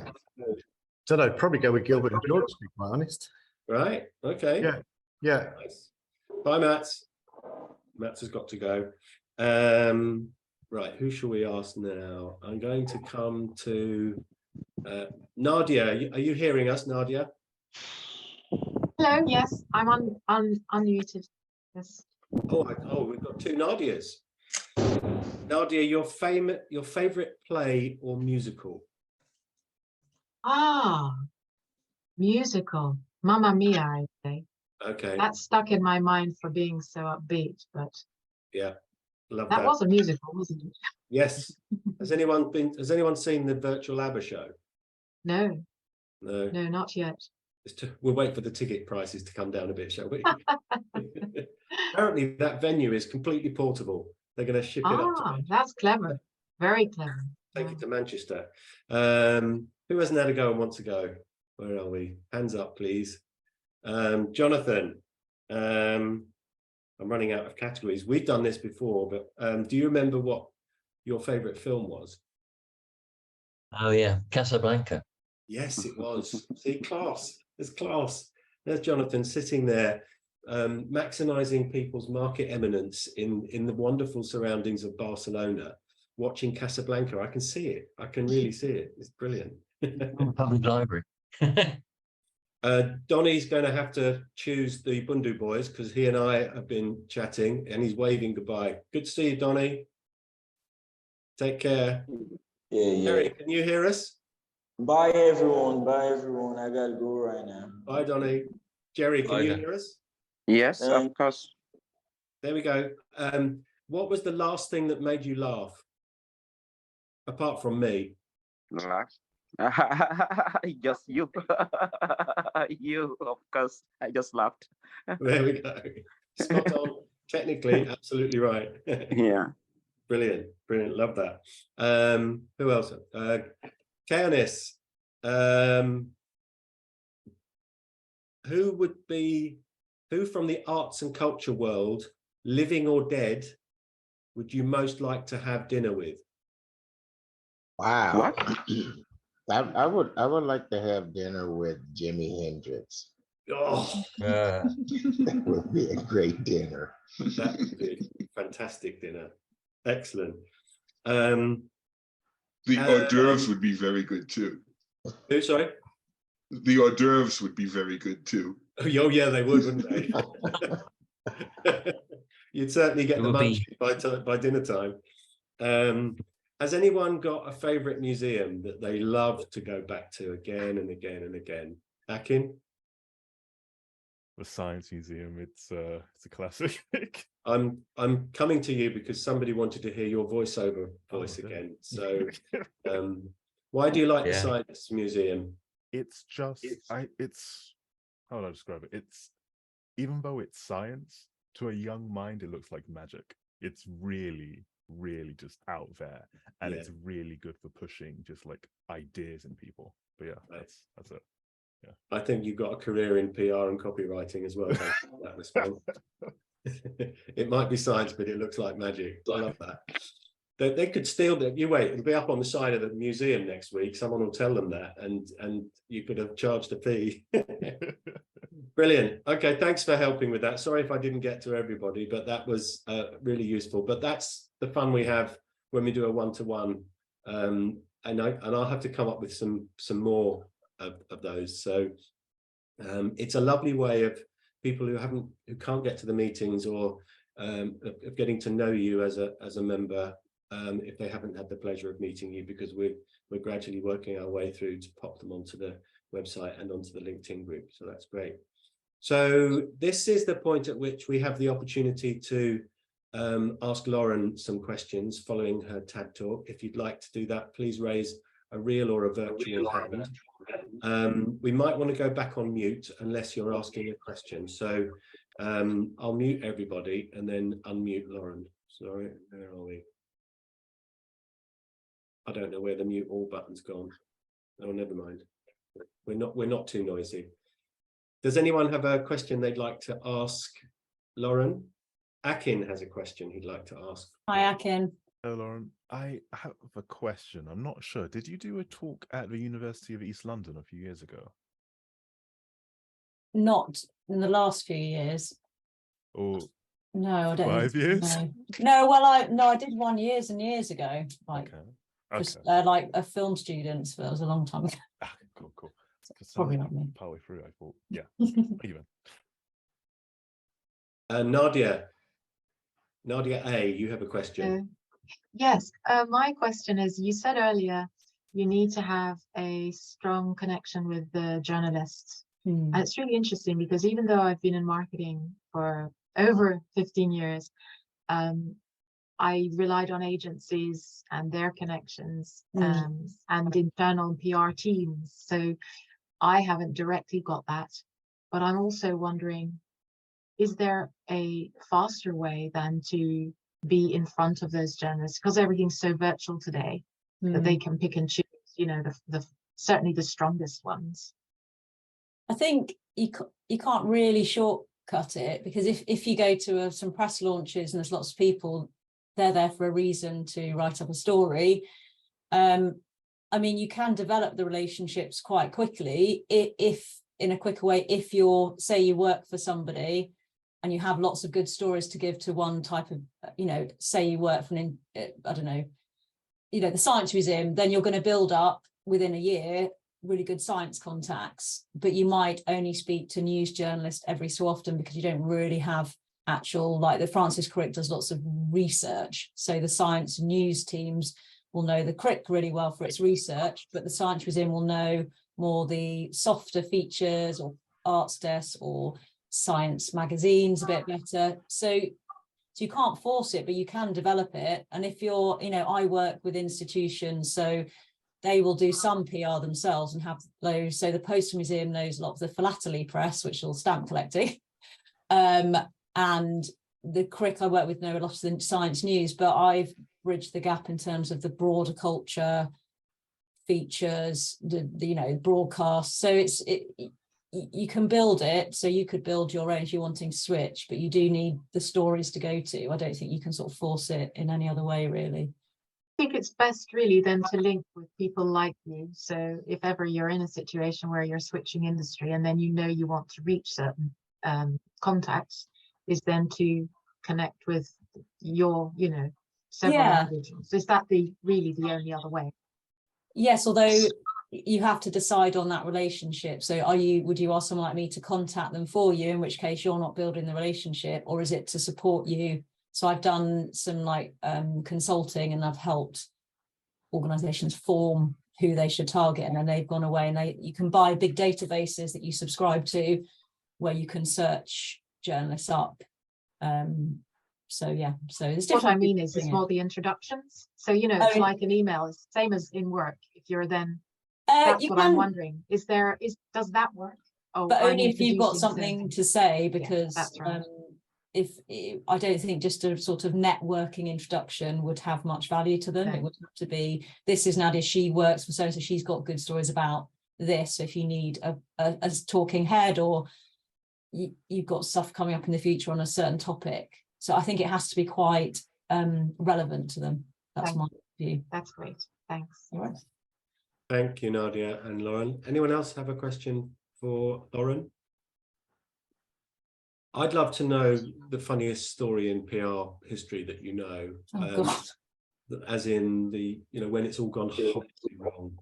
know, probably go with Gilbert and George, to be quite honest. Right. Okay. Yeah. Nice. Bye, Mats. Mats has got to go. Right. Who shall we ask now? I'm going to come to Nadia. Are you hearing us, Nadia? Hello. Yes, I'm unmuted. Yes. Oh, we've got 2 Nadias. Nadia, your favorite play or musical? Musical. Mamma Mia, I'd say. Okay. That's stuck in my mind for being so upbeat, but yeah, love that was a musical, wasn't it? Yes. Has anyone seen the Virtual ABBA show? No, not yet. We'll wait for the ticket prices to come down a bit, shall we? Apparently that venue is completely portable. They're going to ship it up to that's clever. Very clever. Take it to Manchester. Who hasn't had a go and wants to go? Where are we? Hands up, please. Jonathan. I'm running out of categories. We've done this before, but do you remember what your favorite film was? Oh yeah, Casablanca. Yes, it was. See, class. There's class. There's Jonathan sitting there, maximizing people's market eminence in the wonderful surroundings of Barcelona, watching Casablanca. I can see it. I can really see it. It's brilliant. Public library. Donny's going to have to choose the Bundu boys because he and I have been chatting and he's waving goodbye. Good to see you, Donny. Take care. Yeah. Harry, can you hear us? Bye, everyone. Bye, everyone. I gotta go right now. Bye, Donny. Jerry, can you hear us? Yes, of course. There we go. What was the last thing that made you laugh? Apart from me. Relax. Just you. You, of course. I just laughed. There we go. Spot on. Technically, absolutely right. Yeah. Brilliant. Love that. Who else? Canis. Who from the arts and culture world, living or dead, would you most like to have dinner with? Wow. I would like to have dinner with Jimi Hendrix. Oh, that would be a great dinner. That would be a fantastic dinner. Excellent. The hors d'oeuvres would be very good too. Who, sorry? The hors d'oeuvres would be very good too. Oh yeah, they would, wouldn't they? You'd certainly get the munchies by dinner time. Has anyone got a favorite museum that they love to go back to again and again and again? Akin? The Science Museum. It's a classic. I'm coming to you because somebody wanted to hear your voiceover voice again. So why do you like the Science Museum? It's just it's how do I describe it? It's, even though it's science, to a young mind it looks like magic. It's really just out there, and it's really good for pushing just like ideas in people. But yeah, that's it. Yeah, I think you've got a career in PR and copywriting as well. In that response. It might be science, but it looks like magic. I love that. They could steal that. You wait, it'll be up on the side of the museum next week. Someone will tell them that, and you could have charged a fee. Brilliant. Okay, thanks for helping with that. Sorry if I didn't get to everybody, but that was really useful. But that's the fun we have when we do a one-to-one, and I'll have to come up with some more of those. So it's a lovely way of people who can't get to the meetings, or of getting to know you as a member, if they haven't had the pleasure of meeting you, because we're gradually working our way through to pop them onto the website and onto the LinkedIn group. So that's great. So this is the point at which we have the opportunity to ask Lauren some questions following her TED talk. If you'd like to do that, please raise a real or a virtual hand. We might want to go back on mute unless you're asking a question. So I'll mute everybody and then unmute Lauren. Sorry, where are we? I don't know where the mute all button's gone. Oh, never mind. We're not too noisy. Does anyone have a question they'd like to ask Lauren? Akin has a question he'd like to ask. Hi, Akin. Hello, Lauren. I have a question. I'm not sure. Did you do a talk at the University of East London a few years ago? Not in the last few years. Or no, I don't. 5 years? No, well, I did one years and years ago, like Okay. like a film student. So that was a long time ago. Cool. Probably not me. Partway through, I thought, yeah, even. Nadia A, you have a question. Yes, my question is, you said earlier you need to have a strong connection with the journalists. And it's really interesting because even though I've been in marketing for over 15 years, I relied on agencies and their connections and internal PR teams. So I haven't directly got that, but I'm also wondering, is there a faster way than to be in front of those journalists, because everything's so virtual today that they can pick and choose, you know, the certainly the strongest ones? I think you can't really shortcut it, because if you go to some press launches and there's lots of people, they're there for a reason to write up a story. I mean, you can develop the relationships quite quickly if in a quicker way, if say you work for somebody and you have lots of good stories to give to one type of, you know, say you work for I don't know, you know, the Science Museum, then you're going to build up within a year really good science contacts, but you might only speak to news journalists every so often because you don't really have actual, like the Francis Crick does lots of research. So the science news teams will know the Crick really well for its research, but the Science Museum will know more the softer features or arts desk or science magazines a bit better. So you can't force it, but you can develop it. And if you're, you know, I work with institutions, so they will do some PR themselves and have those. So the Postal Museum knows a lot of the philately press, which is stamp collecting. And the Crick I work with know a lot of the science news, but I've bridged the gap in terms of the broader culture features, the you know, broadcast. So you can build it. So you could build your own if you're wanting to switch, but you do need the stories to go to. I don't think you can sort of force it in any other way, really. I think it's best really then to link with people like you. So if ever you're in a situation where you're switching industry and then you know you want to reach certain contacts, is then to connect with your, you know, several individuals. Is that really the only other way? Yes, although you have to decide on that relationship. So would you ask someone like me to contact them for you, in which case you're not building the relationship, or is it to support you? So I've done some like consulting, and I've helped organizations form who they should target, and then they've gone away and you can buy big databases that you subscribe to where you can search journalists up. So yeah, so it's different. What I mean is more the introductions. So, you know, it's like an email, it's the same as in work. If you're then, that's what I'm wondering. Does that work? Oh, but only if you've got something to say, because that's right. If I don't think just a sort of networking introduction would have much value to them. It would have to be, this is Nadia, she works for so she's got good stories about this. So if you need a talking head, or you've got stuff coming up in the future on a certain topic. So I think it has to be quite relevant to them. That's my view. That's great. Thanks. All right. Thank you, Nadia and Lauren. Anyone else have a question for Lauren? I'd love to know the funniest story in PR history that you know. As in the, you know, when it's all gone horribly wrong.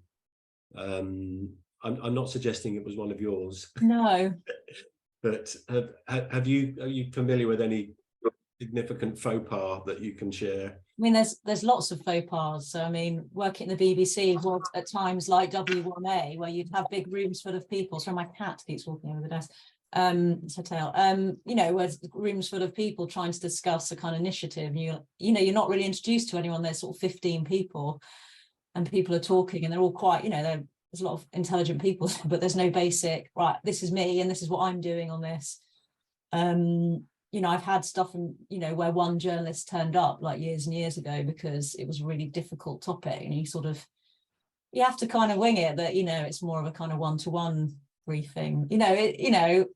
I'm not suggesting it was one of yours. No. But are you familiar with any significant faux pas that you can share? I mean, there's lots of faux pas. So, I mean, working at the BBC was at times like W1A, where you'd have big rooms full of people. So my cat keeps walking over the desk. It's her tail. You know, where rooms full of people trying to discuss a kind of initiative. You know, you're not really introduced to anyone. There's sort of 15 people, and people are talking, and they're all quite, you know, there's a lot of intelligent people, but there's no basic, right, this is me, and this is what I'm doing on this. You know, I've had stuff, you know, where one journalist turned up like years and years ago because it was a really difficult topic, and you have to kind of wing it, that, you know, it's more of a kind of one-to-one briefing. You know,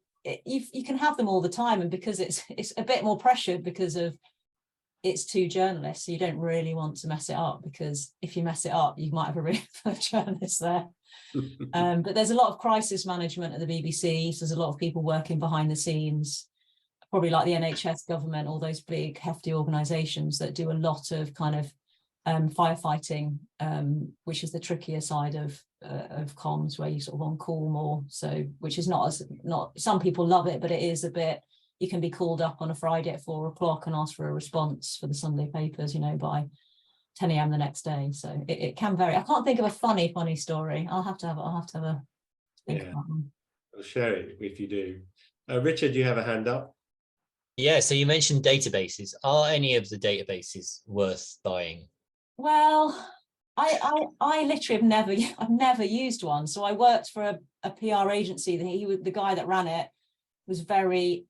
you can have them all the time, and because it's a bit more pressured because of it's two journalists, so you don't really want to mess it up, because if you mess it up, you might have a really good journalist there. But there's a lot of crisis management at the BBC, so there's a lot of people working behind the scenes, probably like the NHS, government, all those big hefty organisations that do a lot of kind of firefighting, which is the trickier side of comms, where you sort of on call more. So, which is not some people love it, but it is a bit. You can be called up on a Friday at 4 o'clock and ask for a response for the Sunday papers, you know, by 10 a.m. the next day. So it can vary. I can't think of a funny story. I'll have to have a think about one. I'll share it if you do. Richard, you have a hand up. Yeah, so you mentioned databases. Are any of the databases worth buying? Well, I literally I've never used one. So I worked for a PR agency. The guy that ran it was very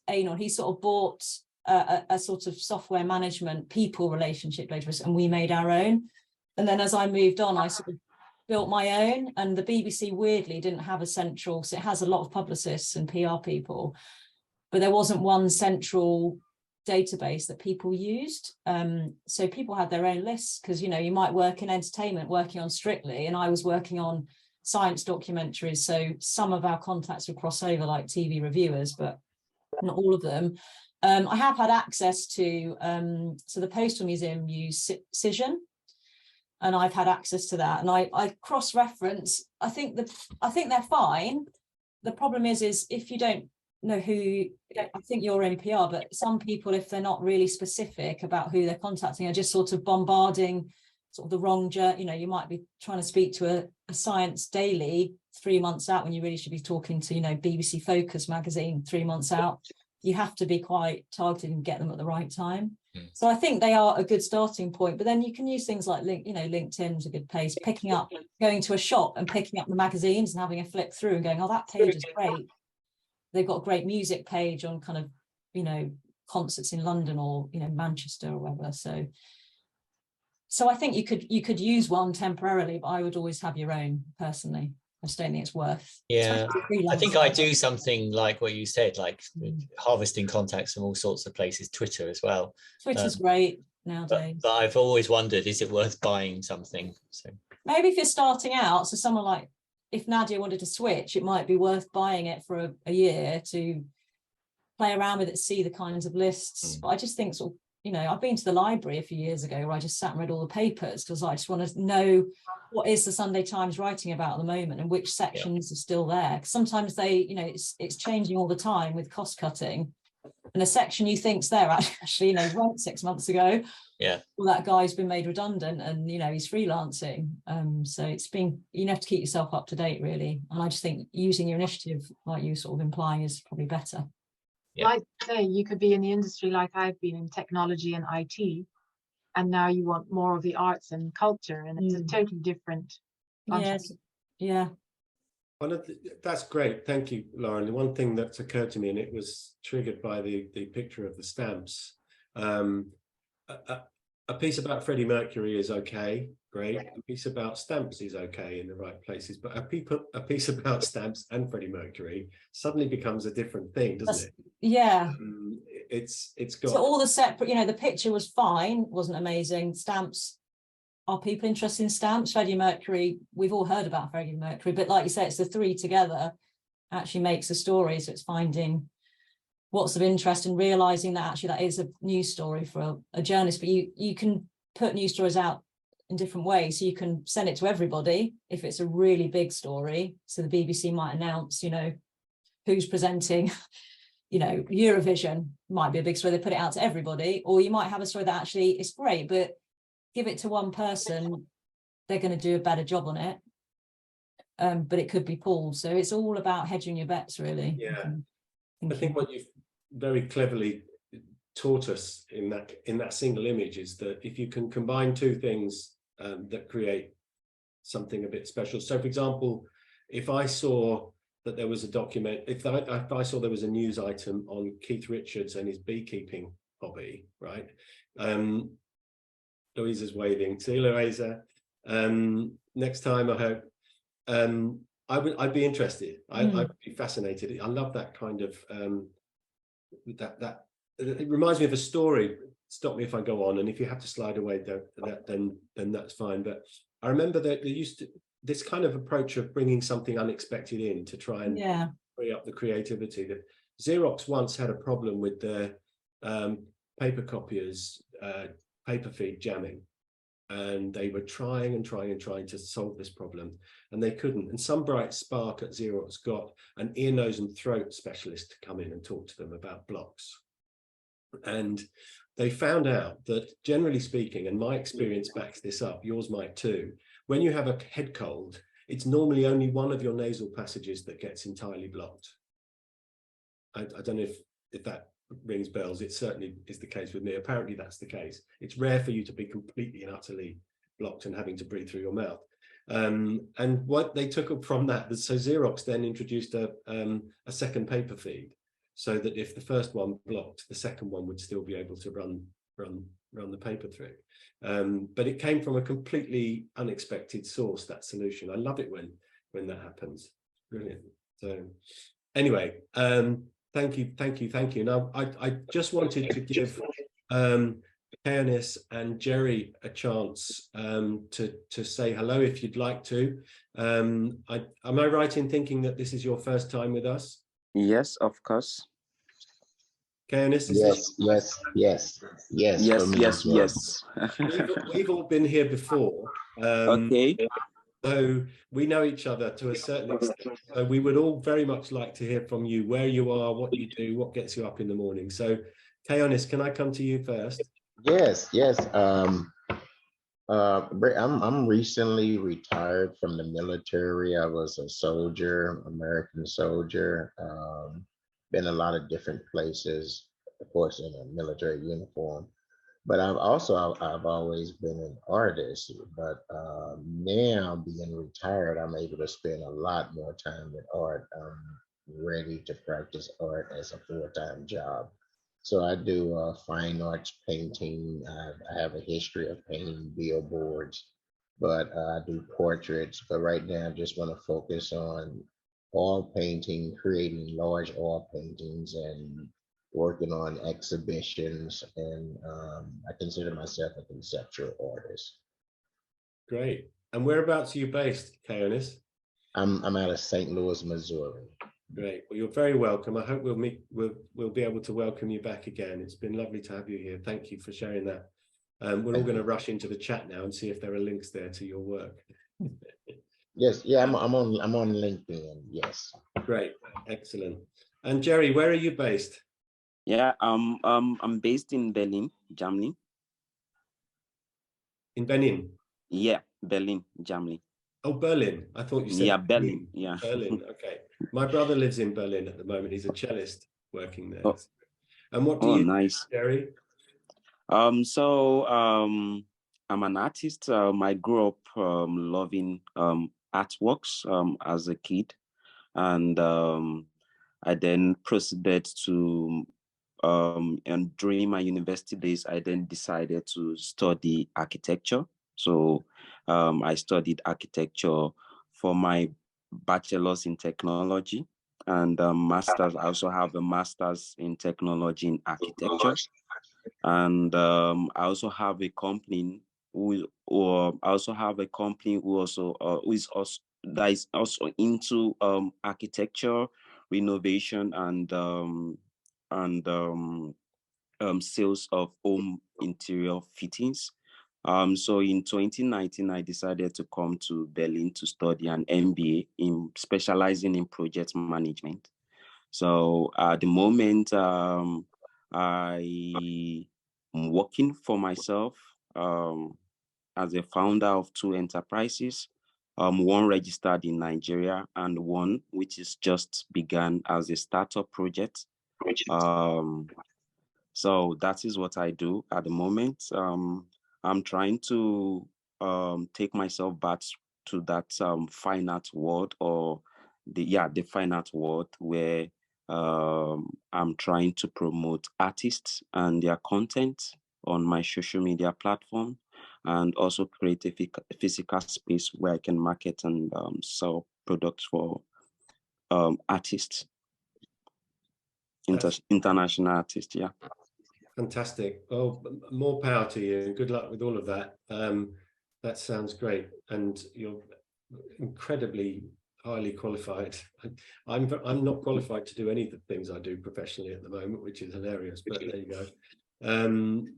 anal. He sort of bought a sort of software management people relationship database, and we made our own. And then as I moved on, I sort of built my own. And the BBC weirdly didn't have a central, so it has a lot of publicists and PR people, but there wasn't one central database that people used. So people had their own lists, because, you know, you might work in entertainment working on Strictly, and I was working on science documentaries. So some of our contacts would cross over, like TV reviewers, but not all of them. I have had access to, so the Postal Museum use Cision, and I've had access to that, and I cross-reference. I think they're fine. The problem is if you don't know who, I think you're in PR, but some people, if they're not really specific about who they're contacting, are just sort of bombarding sort of the wrong you know, you might be trying to speak to a science daily 3 months out, when you really should be talking to, you know, BBC Focus magazine 3 months out. You have to be quite targeted and get them at the right time. So I think they are a good starting point, but then you can use things like LinkedIn is a good place, going to a shop and picking up the magazines and having a flick through and going, oh, that page is great. They've got a great music page on kind of, you know, concerts in London or, you know, Manchester or whatever. So I think you could use one temporarily, but I would always have your own personally. I just don't think it's worth. Yeah, I think I do something like what you said, like harvesting contacts from all sorts of places, Twitter as well. Twitter's great nowadays. But I've always wondered, is it worth buying something? So maybe if you're starting out, so someone like, if Nadia wanted to switch, it might be worth buying it for a year to play around with it, see the kinds of lists. But I just think sort of, you know, I've been to the library a few years ago where I just sat and read all the papers, because I just want to know what is the Sunday Times writing about at the moment and which sections are still there. Because sometimes they, you know, it's changing all the time with cost cutting. And a section you think's there actually, you know, went 6 months ago. Yeah. Well, that guy's been made redundant, and, you know, he's freelancing. So you have to keep yourself up to date, really. And I just think using your initiative, like you sort of implying, is probably better. Yeah. Like say, you could be in the industry like I've been in technology and IT, and now you want more of the arts and culture, and it's a totally different function. Yes. Yeah. That's great. Thank you, Lauren. The one thing that's occurred to me, and it was triggered by the picture of the stamps. A piece about Freddie Mercury is okay, great. A piece about stamps is okay in the right places, but a piece about stamps and Freddie Mercury suddenly becomes a different thing, doesn't it? Yeah. It's got, so all the separate, you know, the picture was fine, wasn't amazing. Stamps, are people interested in stamps? Freddie Mercury, we've all heard about Freddie Mercury, but like you say, it's the three together actually makes a story. So it's finding what's of interest and realizing that actually that is a news story for a journalist. But you can put news stories out in different ways. So you can send it to everybody if it's a really big story. So the BBC might announce, you know, who's presenting, you know, Eurovision might be a big story, they put it out to everybody, or you might have a story that actually is great, but give it to one person, they're going to do a better job on it. But it could be pulled. So it's all about hedging your bets, really. Yeah. I think what you've very cleverly taught us in that single image is that if you can combine two things that create something a bit special. So for example, if I saw that there was a document, if I saw there was a news item on Keith Richards and his beekeeping hobby, right? Louisa's waving. See, Louisa. Next time, I hope. I'd be interested. I'd be fascinated. I love that kind of it reminds me of a story. Stop me if I go on, and if you have to slide away, then that's fine. But I remember that there used to this kind of approach of bringing something unexpected in to try and free up the creativity. That Xerox once had a problem with their paper copiers paper feed jamming, and they were trying to solve this problem, and they couldn't. And some bright spark at Xerox got an ear, nose and throat specialist to come in and talk to them about blocks. And they found out that, generally speaking, and my experience backs this up, yours might too, when you have a head cold, it's normally only one of your nasal passages that gets entirely blocked. I don't know if that rings bells. It certainly is the case with me. Apparently that's the case. It's rare for you to be completely and utterly blocked and having to breathe through your mouth. And what they took up from that, so Xerox then introduced a second paper feed, so that if the first one blocked, the second one would still be able to run the paper through. But it came from a completely unexpected source, that solution. I love it when that happens. Brilliant. So anyway, thank you. Now, I just wanted to give Keonis and Jerry a chance to say hello if you'd like to. Am I right in thinking that this is your first time with us? Yes, of course. Keonis, Yes. Yes. We've all been here before. Okay. So we know each other to a certain extent. So we would all very much like to hear from you, where you are, what you do, what gets you up in the morning. So Keonis, can I come to you first? Yes. I'm recently retired from the military. I was a soldier, American soldier. Been a lot of different places, of course, in a military uniform. But I've always been an artist. But now being retired, I'm able to spend a lot more time with art. I'm ready to practice art as a full-time job. So I do fine arts painting. I have a history of painting billboards, but I do portraits. But right now, I just want to focus on oil painting, creating large oil paintings, and working on exhibitions. And I consider myself a conceptual artist. Great. And whereabouts are you based, Keonis? I'm out of St. Louis, Missouri. Great. Well, you're very welcome. I hope we'll be able to welcome you back again. It's been lovely to have you here. Thank you for sharing that. We're all going to rush into the chat now and see if there are links there to your work. Yes, yeah, I'm on LinkedIn. Yes. Great, excellent. And Jerry, where are you based? Yeah, I'm based in Berlin, Germany. In Benin? Yeah, Berlin, Germany. Oh, Berlin. I thought you said Berlin. Yeah, Berlin. Okay. My brother lives in Berlin at the moment. He's a cellist working there. Oh. And what do you do, Jerry? So I'm an artist. I grew up loving artworks as a kid, and I then proceeded to and during my university days, I then decided to study architecture. So I studied architecture for my bachelor's in technology, and master's. I also have a master's in technology in architecture, and I also have a company who is also into architecture, renovation, and sales of home interior fittings. So in 2019, I decided to come to Berlin to study an MBA in specializing in project management. So at the moment, I am working for myself as a founder of 2 enterprises, one registered in Nigeria and one which is just began as a startup project. So that is what I do at the moment. I'm trying to take myself back to that fine art world, or the fine art world, where I'm trying to promote artists and their content on my social media platform, and also create a physical space where I can market and sell products for artists, international artists. Yeah. Fantastic. Well, more power to you, and good luck with all of that. That sounds great, and you're incredibly highly qualified. I'm not qualified to do any of the things I do professionally at the moment, which is hilarious, but there you go.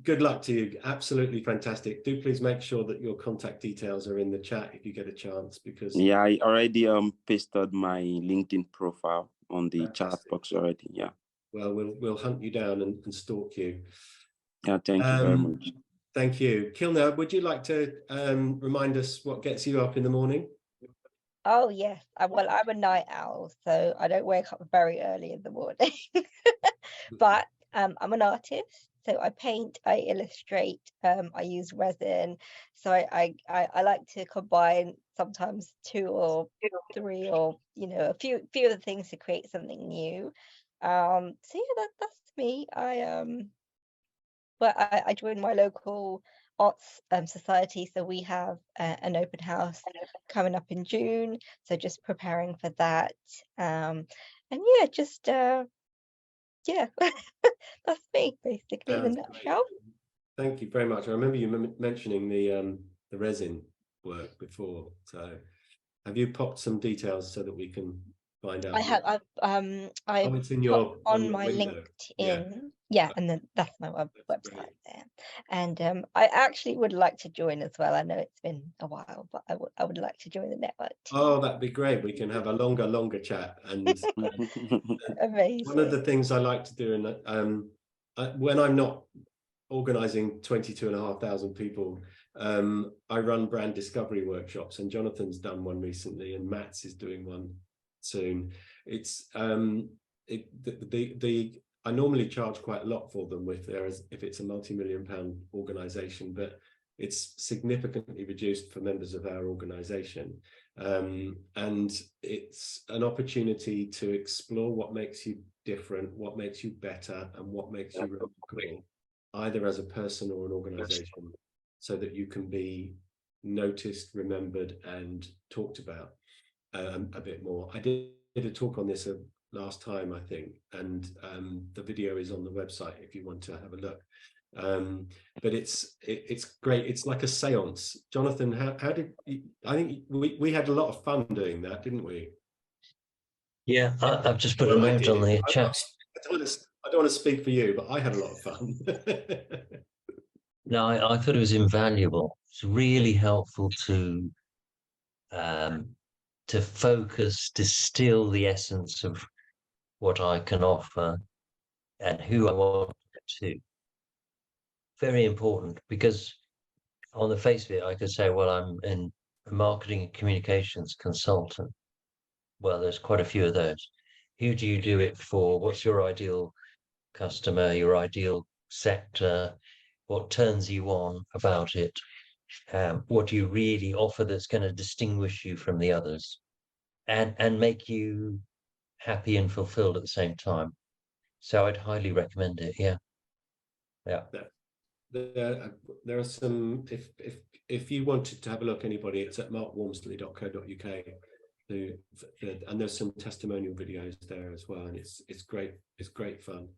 Good luck to you. Absolutely fantastic. Do please make sure that your contact details are in the chat if you get a chance, because I already pasted my LinkedIn profile on the chat box already. Yeah. Well, we'll hunt you down and stalk you. Yeah, thank you very much. Thank you. Kilner, would you like to remind us what gets you up in the morning? Oh yes, well, I'm a night owl, so I don't wake up very early in the morning. But I'm an artist, so I paint, I illustrate, I use resin. So I like to combine sometimes 2 or 3, or a few of the things to create something new. So yeah, that's me. I joined my local arts society, so we have an open house coming up in June, so just preparing for that. And yeah, just yeah, that's me basically in a nutshell. Thank you very much. I remember you mentioning the resin work before. So have you popped some details so that we can find out? It's in your on my window. LinkedIn. Yeah, and then that's my website there. And I actually would like to join as well. I know it's been a while, but I would like to join the network team. Oh, that'd be great. We can have a longer chat. And amazing. One of the things I like to do, when I'm not organizing 22,500 people, I run brand discovery workshops, and Jonathan's done one recently, and Matt's is doing one soon. It's I normally charge quite a lot for them if it's a multi-million-pound organization, but it's significantly reduced for members of our organization. And it's an opportunity to explore what makes you different, what makes you better, and what makes you remarkable, either as a person or an organization, so that you can be noticed, remembered, and talked about a bit more. I did a talk on this last time, I think, and the video is on the website if you want to have a look. But it's great. It's like a seance. Jonathan, how did you, I think we had a lot of fun doing that, didn't we? Yeah, I've just put a note on the chat. I don't want to speak for you, but I had a lot of fun. No, I thought it was invaluable. It's really helpful to focus, distill the essence of what I can offer and who I want to. Very important, because on the face of it, I could say, well, I'm a marketing and communications consultant. Well, there's quite a few of those. Who do you do it for? What's your ideal customer, your ideal sector? What turns you on about it? What do you really offer that's going to distinguish you from the others and make you happy and fulfilled at the same time? So I'd highly recommend it. Yeah. There are some, if you wanted to have a look, anybody, it's at mark.walmsley.co.uk, and there's some testimonial videos there as well, and it's great fun.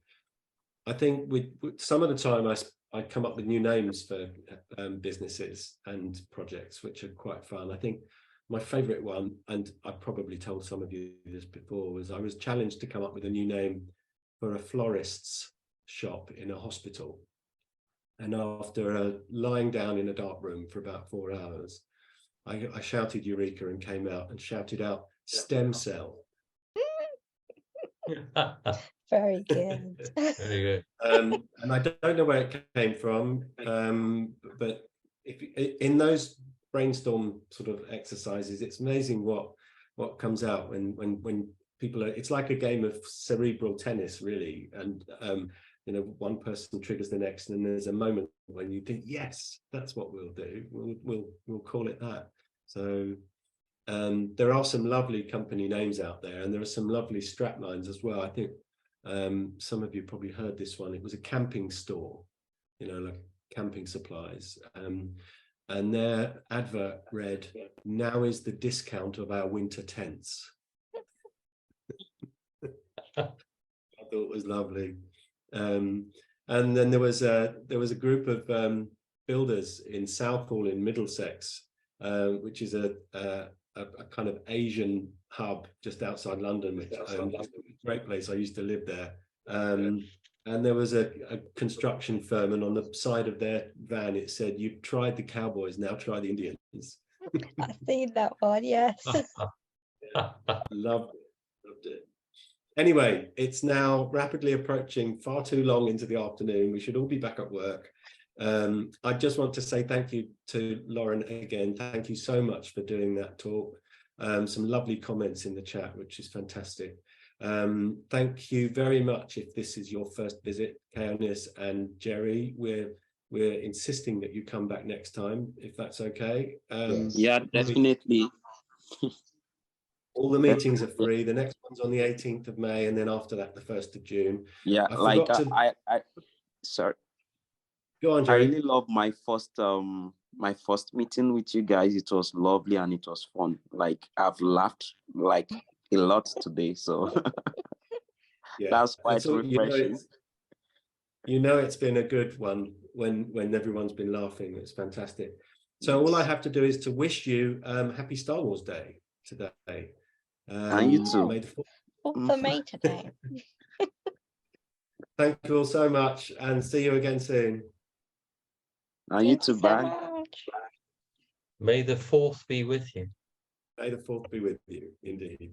I think with some of the time I come up with new names for businesses and projects, which are quite fun. I think my favorite one, and I probably told some of you this before, was I was challenged to come up with a new name for a florist's shop in a hospital. And after lying down in a dark room for about 4 hours, I shouted Eureka and came out and shouted out stem cell. Very good. Very good. And I don't know where it came from, but if in those brainstorm sort of exercises, it's amazing what comes out when people are. It's like a game of cerebral tennis, really, and you know, one person triggers the next, and then there's a moment when you think, yes, that's what we'll do. We'll call it that. So there are some lovely company names out there, and there are some lovely strap lines as well. I think some of you probably heard this one. It was a camping store, you know, like camping supplies. And their advert read, "Now is the discount of our winter tents." I thought it was lovely. And then there was a group of builders in Southall in Middlesex, which is a kind of Asian hub just outside London. It's a great place. I used to live there. And there was a construction firm, and on the side of their van it said, "You've tried the cowboys, now try the Indians." I've seen that one, yes. Loved it. Anyway, it's now rapidly approaching far too long into the afternoon. We should all be back at work. I just want to say thank you to Lauren again. Thank you so much for doing that talk. Some lovely comments in the chat, which is fantastic. Thank you very much. If this is your first visit, Keonis and Jerry, we're insisting that you come back next time, if that's okay. Yeah, definitely. All the meetings are free. The next one's on the 18th of May, and then after that, the 1st of June. Yeah, like I sorry. Go on, I Jerry. really love my first meeting with you guys. It was lovely and it was fun. Like I've laughed like a lot today, so Yeah, that's quite refreshing. You know it's been a good one when everyone's been laughing. It's fantastic. So all I have to do is to wish you Happy Star Wars Day today. And you too. May the 4th of May today. Thank you all so much, and see you again soon. And you too, bye. May the 4th be with you. May the 4th be with you, indeed.